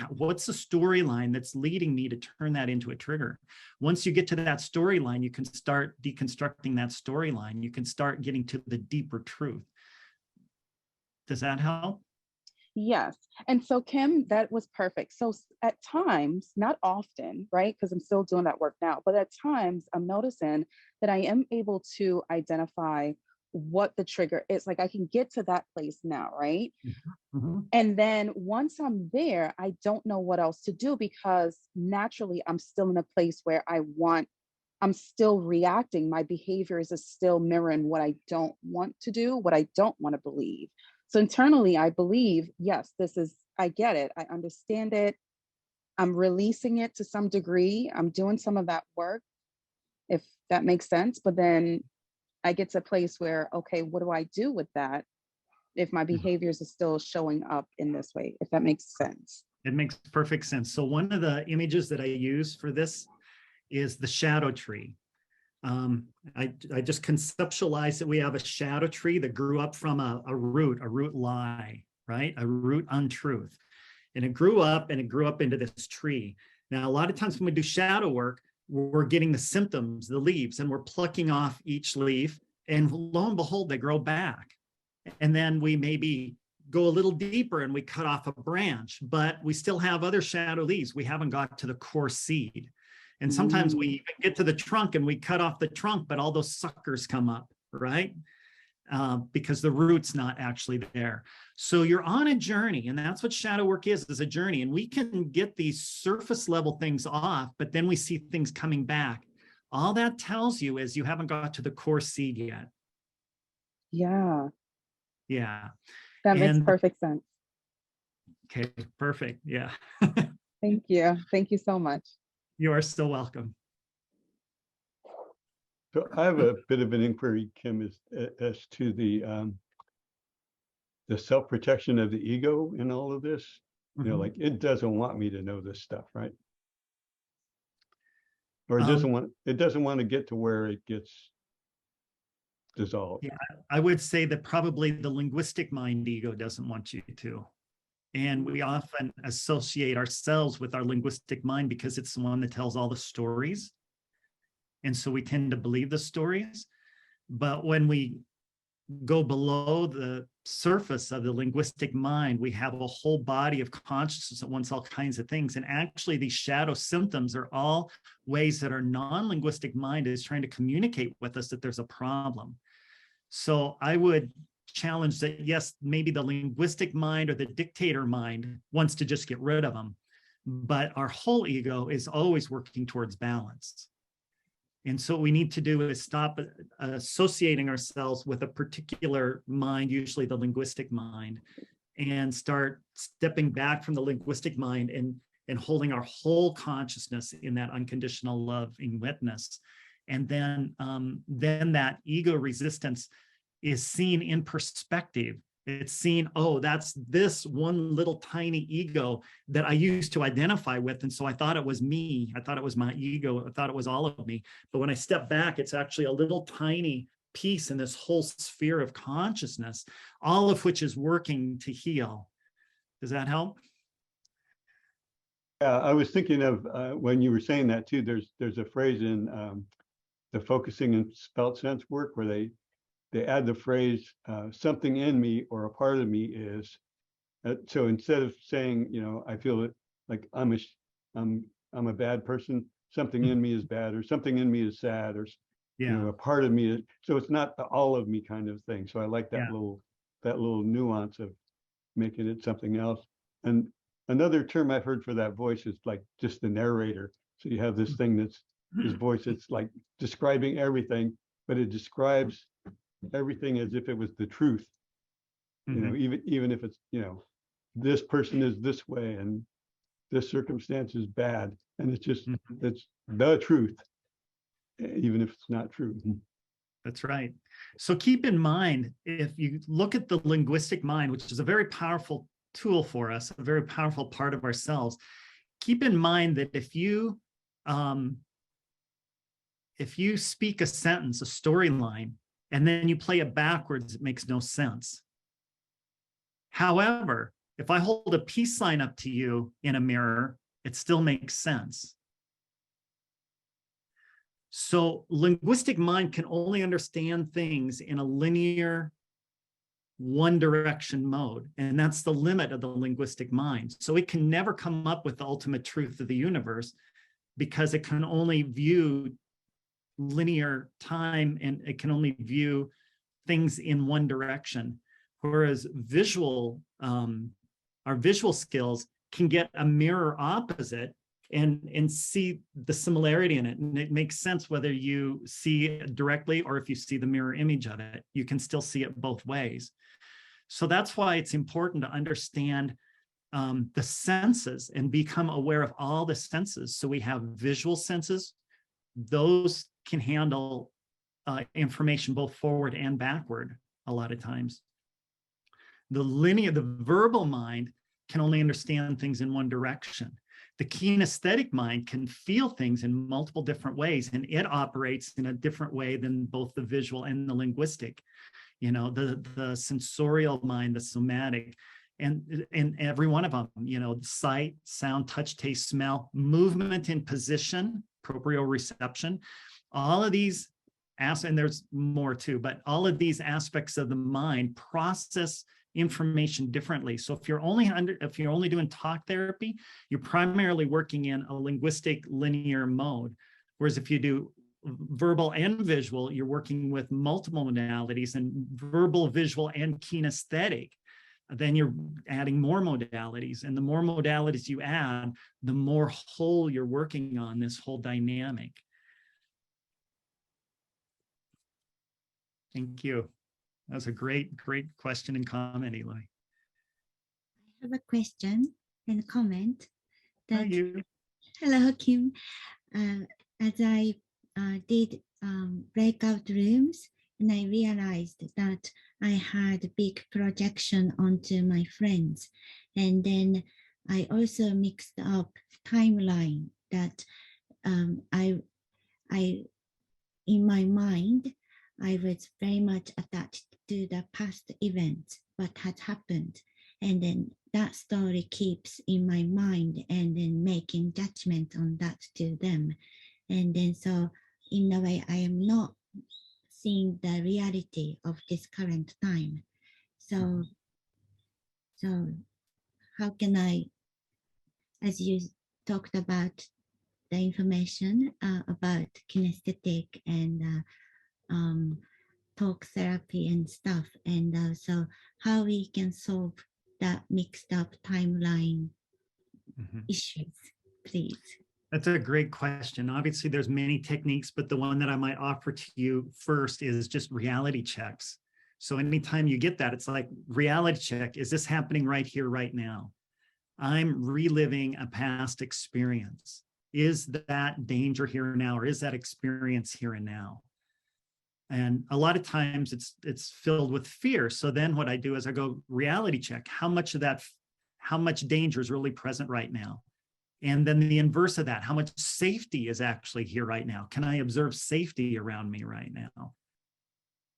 What's the storyline that's leading me to turn that into a trigger? Once you get to that storyline, you can start deconstructing that storyline. You can start getting to the deeper truth. Does that help? Yes. And so, Kim, that was perfect. So at times, not often, right? Because I'm still doing that work now, but at times I'm noticing that I am able to identify what the trigger is. Like I can get to that place now, right? Mm-hmm. And then once I'm there, I don't know what else to do because naturally I'm still in a place where I'm still reacting. My behaviors are still mirroring what I don't want to do, what I don't want to believe. So internally, I believe, yes, I get it. I understand it. I'm releasing it to some degree. I'm doing some of that work, if that makes sense. But then I get to a place where, okay, what do I do with that if my behaviors are still showing up in this way, if that makes sense? It makes perfect sense. So one of the images that I use for this is the shadow tree. I just conceptualize that we have a shadow tree that grew up from a root lie, right? A root untruth. And it grew up into this tree. Now, a lot of times when we do shadow work, we're getting the symptoms, the leaves, and we're plucking off each leaf, and lo and behold, they grow back. And then we maybe go a little deeper and we cut off a branch, but we still have other shadow leaves. We haven't got to the core seed. And sometimes we even get to the trunk and we cut off the trunk, but all those suckers come up, right? Because the root's not actually there. So you're on a journey, and that's what shadow work is a journey. And we can get these surface level things off, but then we see things coming back. All that tells you is you haven't got to the core seed yet. Yeah. Yeah. That makes perfect sense. Okay, perfect. Yeah. Thank you. Thank you so much. You are still welcome. So I have a bit of an inquiry, Kim, as to the self-protection of the ego in all of this. You know, like it doesn't want me to know this stuff, right? Or it doesn't want to get to where it gets dissolved. Yeah, I would say that probably the linguistic mind ego doesn't want you to. And we often associate ourselves with our linguistic mind because it's the one that tells all the stories. And so we tend to believe the stories. But when we go below the surface of the linguistic mind, we have a whole body of consciousness that wants all kinds of things. And actually, these shadow symptoms are all ways that our non-linguistic mind is trying to communicate with us that there's a problem. So I would challenge that, yes, maybe the linguistic mind or the dictator mind wants to just get rid of them, but our whole ego is always working towards balance. And so what we need to do is stop associating ourselves with a particular mind, usually the linguistic mind, and start stepping back from the linguistic mind and holding our whole consciousness in that unconditional loving witness. And then that ego resistance is seen in perspective. It's seen, oh, that's this one little tiny ego that I used to identify with. And so I thought it was me. I thought it was my ego. I thought it was all of me. But when I step back, it's actually a little tiny piece in this whole sphere of consciousness, all of which is working to heal. Does that help? I was thinking of when you were saying that too, there's a phrase in the focusing and felt sense work where they add the phrase something in me or a part of me is. So instead of saying, you know, I feel it like I'm a bad person, something in me is bad, or something in me is sad, or you know, a part of me is, so it's not the all of me kind of thing. So I like that little nuance of making it something else. And another term I've heard for that voice is like just the narrator. So you have this thing that's this voice that's like describing everything, but it describes everything as if it was the truth. You know, even if it's, you know, this person is this way and this circumstance is bad, and it's just it's the truth, even if it's not true. That's right. So keep in mind, if you look at the linguistic mind, which is a very powerful tool for us, a very powerful part of ourselves, keep in mind that if you speak a sentence, a storyline, and then you play it backwards, it makes no sense. However, if I hold a peace sign up to you in a mirror, it still makes sense. So linguistic mind can only understand things in a linear, one direction mode. And that's the limit of the linguistic mind. So it can never come up with the ultimate truth of the universe because it can only view linear time and it can only view things in one direction. Whereas our visual skills can get a mirror opposite and see the similarity in it. And it makes sense whether you see it directly or if you see the mirror image of it, you can still see it both ways. So that's why it's important to understand the senses and become aware of all the senses. So we have visual senses. Those can handle information both forward and backward a lot of times. The verbal mind can only understand things in one direction. The kinesthetic mind can feel things in multiple different ways, and it operates in a different way than both the visual and the linguistic. You know, the sensorial mind, the somatic, and every one of them, you know, sight, sound, touch, taste, smell, movement in position, proprioception, all of these and there's more too, but all of these aspects of the mind process information differently. So if you're only doing talk therapy, you're primarily working in a linguistic linear mode. Whereas if you do verbal and visual, you're working with multiple modalities, and verbal, visual, and kinesthetic. Then you're adding more modalities, and the more modalities you add, the more whole you're working on this whole dynamic. Thank you. That was a great question and comment, Eloy. I have a question and a comment. Hi, you. Hello, Kim. As I did breakout rooms, and I realized that I had a big projection onto my friends. And then I also mixed up timeline that in my mind, I was very much attached to the past events, what had happened. And then that story keeps in my mind, and then making judgment on that to them. And then so in a way, I am not seeing the reality of this current time. So how can I, as you talked about the information about kinesthetic and talk therapy and stuff, and so how we can solve that mixed up timeline issues, please. That's a great question. Obviously, there's many techniques, but the one that I might offer to you first is just reality checks. So anytime you get that, it's like reality check. Is this happening right here, right now? I'm reliving a past experience. Is that danger here and now, or is that experience here and now? And a lot of times it's filled with fear. So then what I do is I go reality check. How much danger is really present right now? And then the inverse of that, how much safety is actually here right now? Can I observe safety around me right now?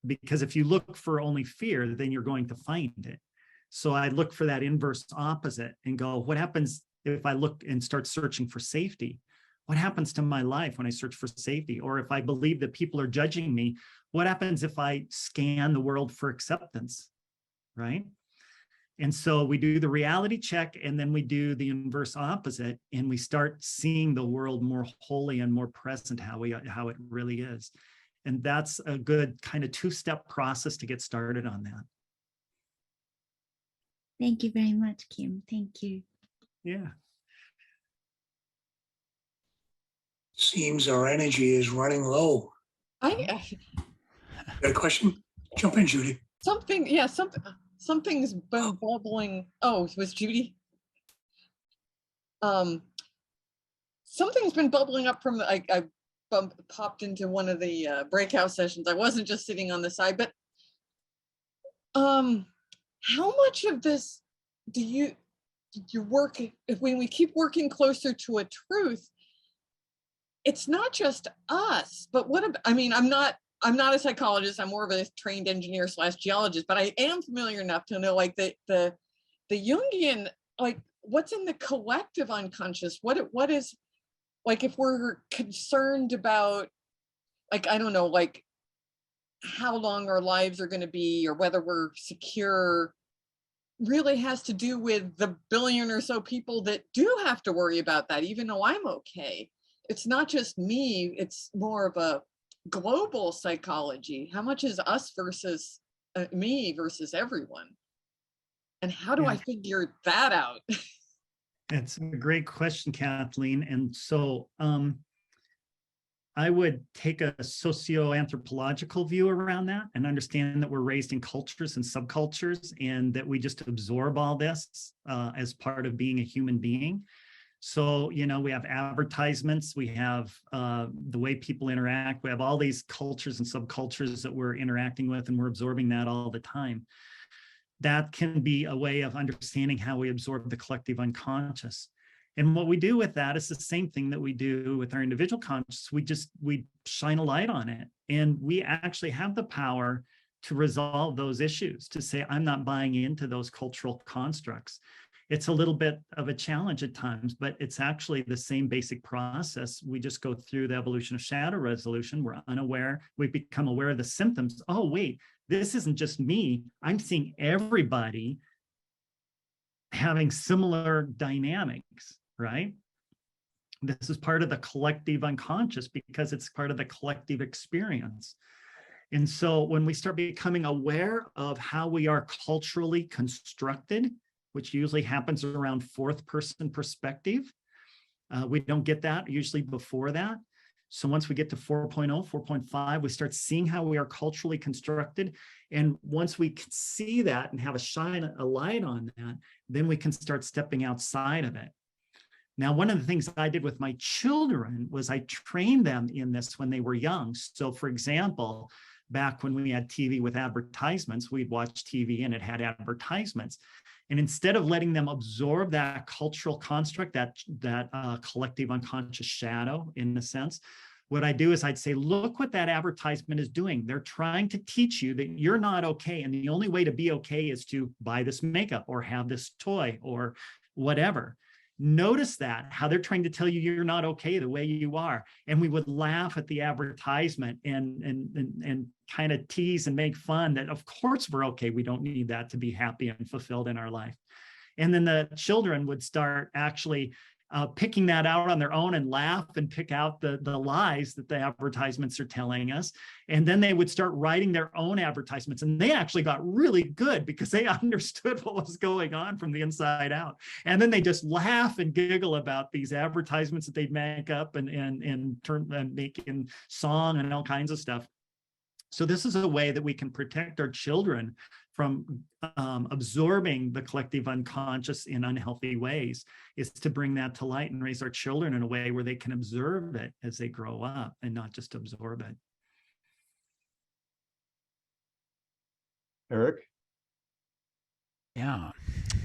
Because if you look for only fear, then you're going to find it. So I look for that inverse opposite and go, what happens if I look and start searching for safety? What happens to my life when I search for safety? Or if I believe that people are judging me, what happens if I scan the world for acceptance, right? And so we do the reality check, and then we do the inverse opposite, and we start seeing the world more wholly and more present, how it really is. And that's a good kind of two-step process to get started on that. Thank you very much, Kim. Thank you. Yeah. Seems our energy is running low. Got a question? Jump in, Judy. Something's been bubbling. Oh, it was Judy. Something's been bubbling up from, I popped into one of the breakout sessions. I wasn't just sitting on the side, but how much of this do you work, when we keep working closer to a truth, it's not just us, but what about, I mean, I'm not a psychologist, I'm more of a trained engineer / geologist, but I am familiar enough to know like the Jungian, like what's in the collective unconscious, what is, like if we're concerned about, like, I don't know, like how long our lives are going to be or whether we're secure, really has to do with the billion or so people that do have to worry about that, even though I'm okay. It's not just me, it's more of a global psychology. How much is us versus me versus everyone? And how do I figure that out? It's a great question, Kathleen. And so I would take a socio-anthropological view around that and understand that we're raised in cultures and subcultures and that we just absorb all this as part of being a human being. So, you know, we have advertisements, we have the way people interact, we have all these cultures and subcultures that we're interacting with, and we're absorbing that all the time. That can be a way of understanding how we absorb the collective unconscious. And what we do with that is the same thing that we do with our individual conscious. We shine a light on it, and we actually have the power to resolve those issues, to say, I'm not buying into those cultural constructs. It's a little bit of a challenge at times, but it's actually the same basic process. We just go through the evolution of shadow resolution. We're unaware. We become aware of the symptoms. Oh, wait, this isn't just me. I'm seeing everybody having similar dynamics, right? This is part of the collective unconscious because it's part of the collective experience. And so when we start becoming aware of how we are culturally constructed, which usually happens around fourth person perspective, we don't get that usually before that. So once we get to 4.0, 4.5, we start seeing how we are culturally constructed. And once we can see that and have a light on that, then we can start stepping outside of it. Now, one of the things I did with my children was I trained them in this when they were young. So for example, back when we had TV with advertisements, we'd watch TV and it had advertisements. And instead of letting them absorb that cultural construct, that collective unconscious shadow, in a sense, what I do is I'd say, look what that advertisement is doing. They're trying to teach you that you're not okay. And the only way to be okay is to buy this makeup or have this toy or whatever. Notice that, how they're trying to tell you you're not okay the way you are. And we would laugh at the advertisement and kind of tease and make fun that of course we're okay. We don't need that to be happy and fulfilled in our life. And then the children would start actually picking that out on their own and laugh and pick out the lies that the advertisements are telling us. And then they would start writing their own advertisements. And they actually got really good because they understood what was going on from the inside out. And then they just laugh and giggle about these advertisements that they'd make up and make in song and all kinds of stuff. So this is a way that we can protect our children from absorbing the collective unconscious in unhealthy ways, is to bring that to light and raise our children in a way where they can observe it as they grow up and not just absorb it. Eric? Yeah,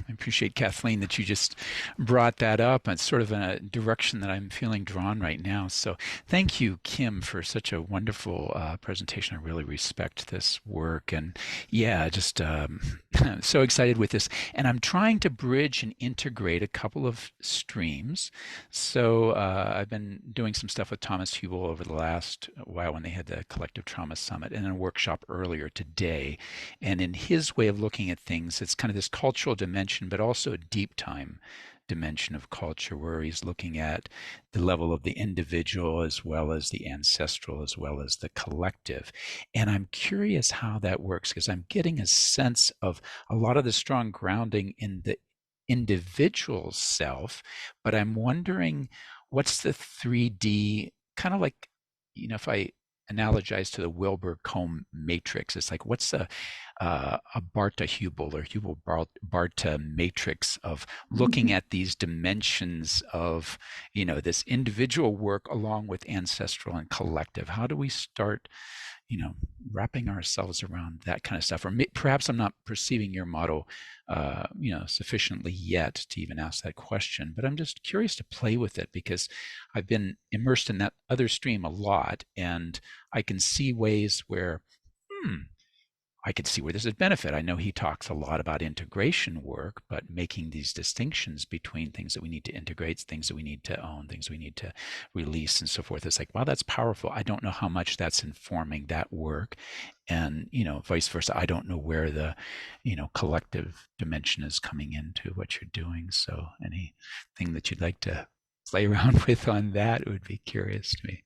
I appreciate, Kathleen, that you just brought that up. It's sort of a direction that I'm feeling drawn right now. So thank you, Kim, for such a wonderful presentation. I really respect this work. And yeah, just so excited with this. And I'm trying to bridge and integrate a couple of streams. So I've been doing some stuff with Thomas Hubel over the last while when they had the Collective Trauma Summit and a workshop earlier today. And in his way of looking at things, it's kind of this cultural dimension, but also a deep time dimension of culture where he's looking at the level of the individual as well as the ancestral as well as the collective. And I'm curious how that works because I'm getting a sense of a lot of the strong grounding in the individual self, but I'm wondering what's the 3D, kind of like, you know, if I analogize to the Wilbur-Combe matrix, it's like what's a Barta-Hubel or Hubel-Barta matrix of looking at these dimensions of, you know, this individual work along with ancestral and collective. How do we start, you know, wrapping ourselves around that kind of stuff? Or perhaps I'm not perceiving your model, you know, sufficiently yet to even ask that question, but I'm just curious to play with it because I've been immersed in that other stream a lot, and I can see ways where, I could see where there's a benefit. I know he talks a lot about integration work, but making these distinctions between things that we need to integrate, things that we need to own, things we need to release and so forth. It's like, wow, that's powerful. I don't know how much that's informing that work. And, you know, vice versa. I don't know where the, you know, collective dimension is coming into what you're doing. So anything that you'd like to play around with on that would be curious to me.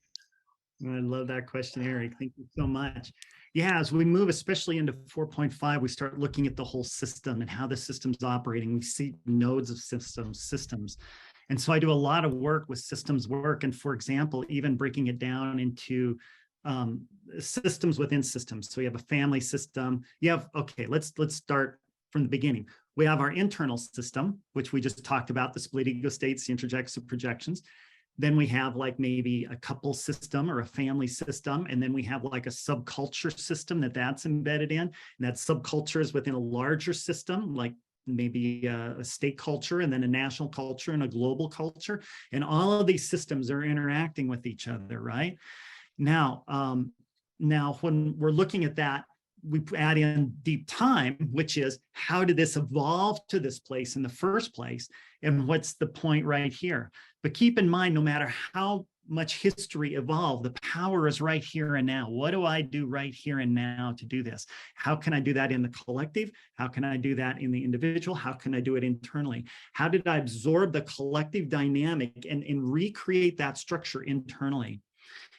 I love that question, Eric. Thank you so much. Yeah, as we move, especially into 4.5, we start looking at the whole system and how the system's operating. We see nodes of systems. And so I do a lot of work with systems work. And for example, even breaking it down into systems within systems. So you have a family system. You have, okay, let's start from the beginning. We have our internal system, which we just talked about, the split ego states, the introjects and projections. Then we have like maybe a couple system or a family system. And then we have like a subculture system that's embedded in. And that subculture is within a larger system, like maybe a state culture and then a national culture and a global culture. And all of these systems are interacting with each other, right? Now when we're looking at that, we add in deep time, which is how did this evolve to this place in the first place? And what's the point right here? But keep in mind, no matter how much history evolved, the power is right here and now. What do I do right here and now to do this? How can I do that in the collective? How can I do that in the individual? How can I do it internally? How did I absorb the collective dynamic and recreate that structure internally?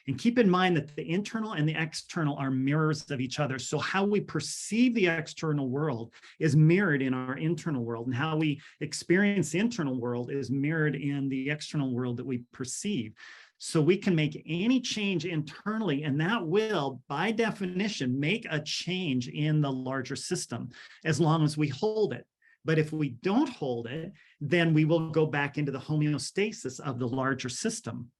And keep in mind that the internal and the external are mirrors of each other. So how we perceive the external world is mirrored in our internal world, and how we experience the internal world is mirrored in the external world that we perceive. So we can make any change internally, and that will, by definition, make a change in the larger system, as long as we hold it. But if we don't hold it, then we will go back into the homeostasis of the larger system.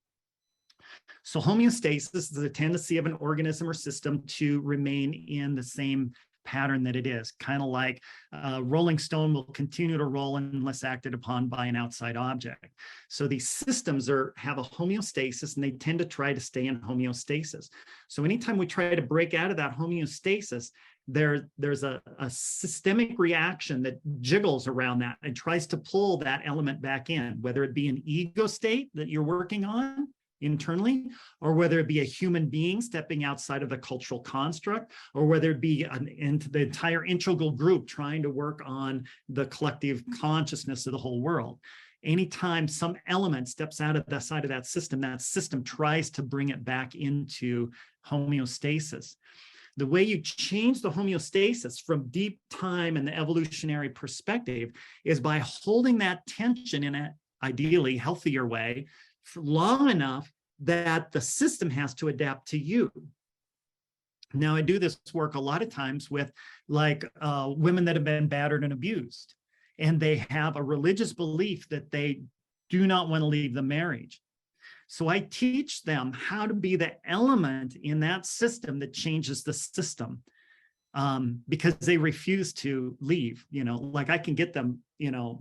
So homeostasis is the tendency of an organism or system to remain in the same pattern that it is, kind of like a rolling stone will continue to roll unless acted upon by an outside object. So these systems have a homeostasis, and they tend to try to stay in homeostasis. So anytime we try to break out of that homeostasis, there's a systemic reaction that jiggles around that and tries to pull that element back in, whether it be an ego state that you're working on internally, or whether it be a human being stepping outside of the cultural construct, or whether it be the entire integral group trying to work on the collective consciousness of the whole world. Anytime some element steps out of the side of that system tries to bring it back into homeostasis. The way you change the homeostasis from deep time and the evolutionary perspective is by holding that tension in an ideally healthier way for long enough that the system has to adapt to you. Now, I do this work a lot of times with women that have been battered and abused, and they have a religious belief that they do not want to leave the marriage. So I teach them how to be the element in that system that changes the system, because they refuse to leave. Like I can get them,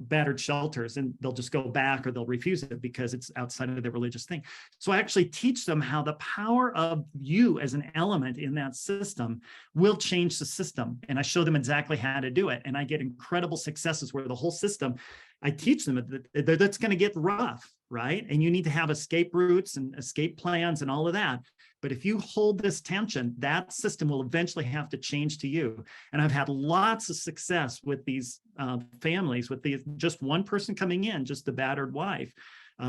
battered shelters, and they'll just go back, or they'll refuse it because it's outside of the religious thing. So I actually teach them how the power of you as an element in that system will change the system. And I show them exactly how to do it. And I get incredible successes where the whole system, I teach them that's going to get rough, right? And you need to have escape routes and escape plans and all of that. But if you hold this tension, that system will eventually have to change to you. And I've had lots of success with these families, with just one person coming in, just the battered wife,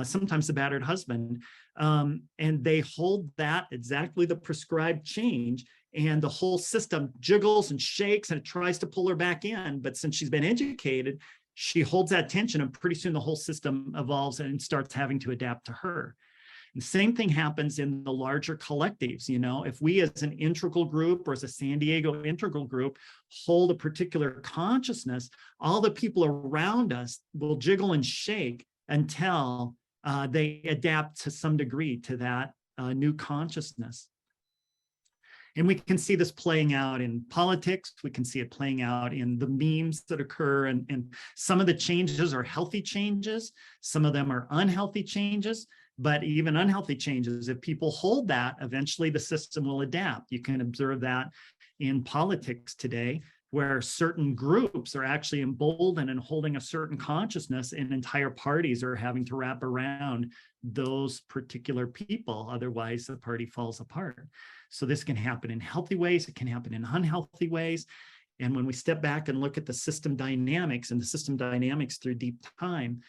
sometimes the battered husband. And they hold that exactly the prescribed change. And the whole system jiggles and shakes, and it tries to pull her back in. But since she's been educated, she holds that tension, and pretty soon the whole system evolves and starts having to adapt to her. The same thing happens in the larger collectives. If we as an integral group, or as a San Diego integral group, hold a particular consciousness, all the people around us will jiggle and shake until they adapt to some degree to that new consciousness. And we can see this playing out in politics. We can see it playing out in the memes that occur. And some of the changes are healthy changes. Some of them are unhealthy changes. But even unhealthy changes, if people hold that, eventually the system will adapt. You can observe that in politics today, where certain groups are actually emboldened and holding a certain consciousness, and entire parties are having to wrap around those particular people. Otherwise, the party falls apart. So this can happen in healthy ways. It can happen in unhealthy ways. And when we step back and look at the system dynamics and the system dynamics through deep time,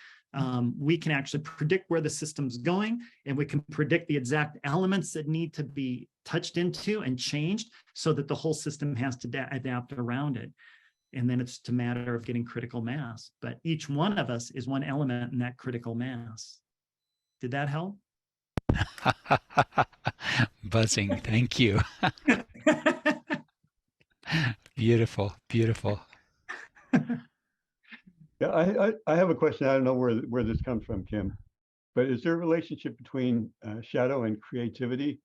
we can actually predict where the system's going, and we can predict the exact elements that need to be touched into and changed so that the whole system has to adapt around it. And then it's a matter of getting critical mass. But each one of us is one element in that critical mass. Did that help? Buzzing. Thank you. Beautiful. Beautiful. Yeah, I have a question. I don't know where this comes from, Kim, but is there a relationship between shadow and creativity?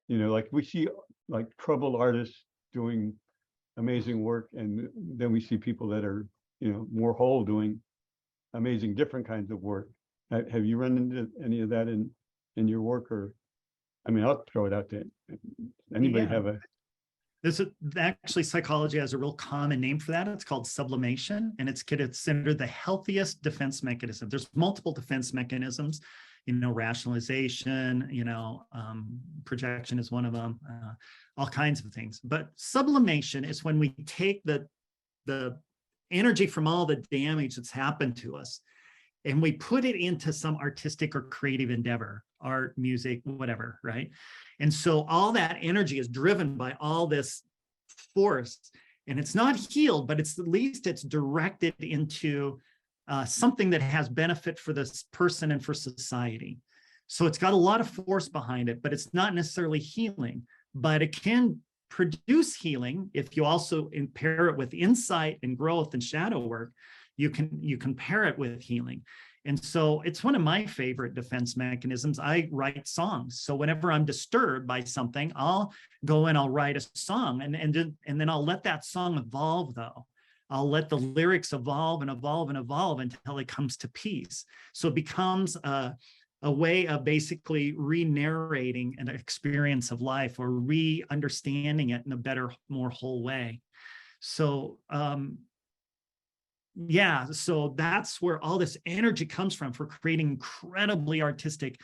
Like we see like troubled artists doing amazing work, and then we see people that are, more whole doing amazing different kinds of work. Have you run into any of that in your work? Or, I'll throw it out to anybody. Yeah. Have a This is actually, psychology has a real common name for that. It's called sublimation, and it's considered the healthiest defense mechanism. There's multiple defense mechanisms, rationalization, projection is one of them, all kinds of things. But sublimation is when we take the energy from all the damage that's happened to us, and we put it into some artistic or creative endeavor, art, music, whatever, right? And so all that energy is driven by all this force, and it's not healed, but at least it's directed into something that has benefit for this person and for society. So it's got a lot of force behind it, but it's not necessarily healing, but it can produce healing if you also pair it with insight and growth and shadow work. You can pair it with healing. And so it's one of my favorite defense mechanisms. I write songs. So whenever I'm disturbed by something, I'll go and I'll write a song, and then I'll let that song evolve though. I'll let the lyrics evolve and evolve and evolve until it comes to peace. So it becomes a way of basically re-narrating an experience of life, or re-understanding it in a better, more whole way. So yeah, so that's where all this energy comes from for creating incredibly artistic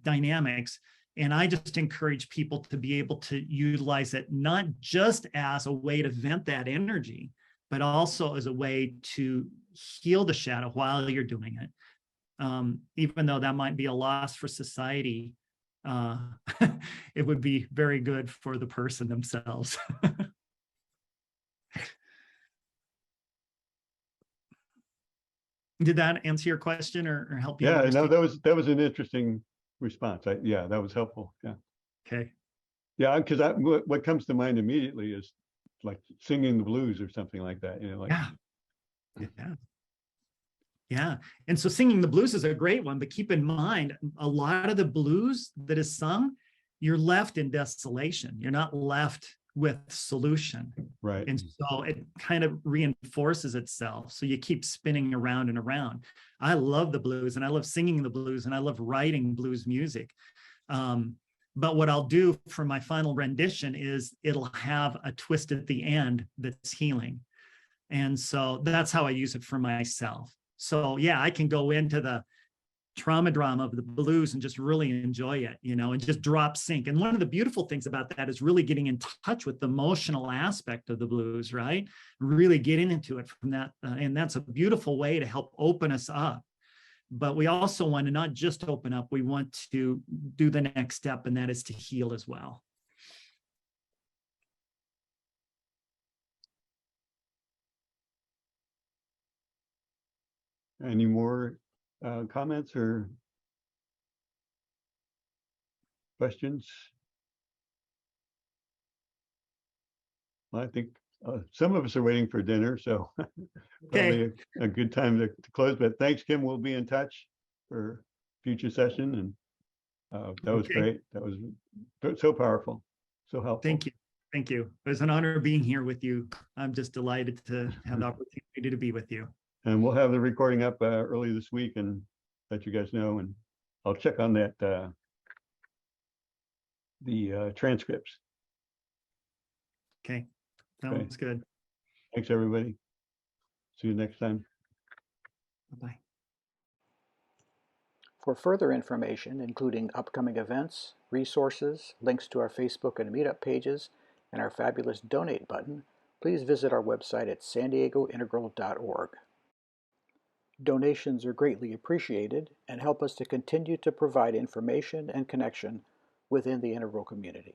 dynamics. And I just encourage people to be able to utilize it, not just as a way to vent that energy, but also as a way to heal the shadow while you're doing it. Even though that might be a loss for society, it would be very good for the person themselves. Did that answer your question or help you? Yeah, no, understand? that was an interesting response. Yeah, that was helpful. Yeah. Okay. Yeah, because what comes to mind immediately is like singing the blues or something like that. Yeah. And so singing the blues is a great one, but keep in mind, a lot of the blues that is sung, you're left in desolation. You're not left with solution. Right. And so it kind of reinforces itself. So you keep spinning around and around. I love the blues, and I love singing the blues, and I love writing blues music. But what I'll do for my final rendition is it'll have a twist at the end that's healing. And so that's how I use it for myself. So yeah, I can go into the trauma drama of the blues and just really enjoy it, and just drop sync. And one of the beautiful things about that is really getting in touch with the emotional aspect of the blues, right? Really getting into it from that. And that's a beautiful way to help open us up. But we also want to not just open up, we want to do the next step, and that is to heal as well. Any more comments or questions? Well, I think some of us are waiting for dinner, so probably a good time to close. But thanks, Kim. We'll be in touch for future session. And that was great. That was so powerful, so helpful. Thank you. Thank you. It was an honor being here with you. I'm just delighted to have the opportunity to be with you. And we'll have the recording up early this week and let you guys know. And I'll check on that, the transcripts. Okay. Sounds good. Thanks, everybody. See you next time. Bye-bye. For further information, including upcoming events, resources, links to our Facebook and Meetup pages, and our fabulous donate button, please visit our website at sandiegointegral.org. Donations are greatly appreciated and help us to continue to provide information and connection within the Integral community.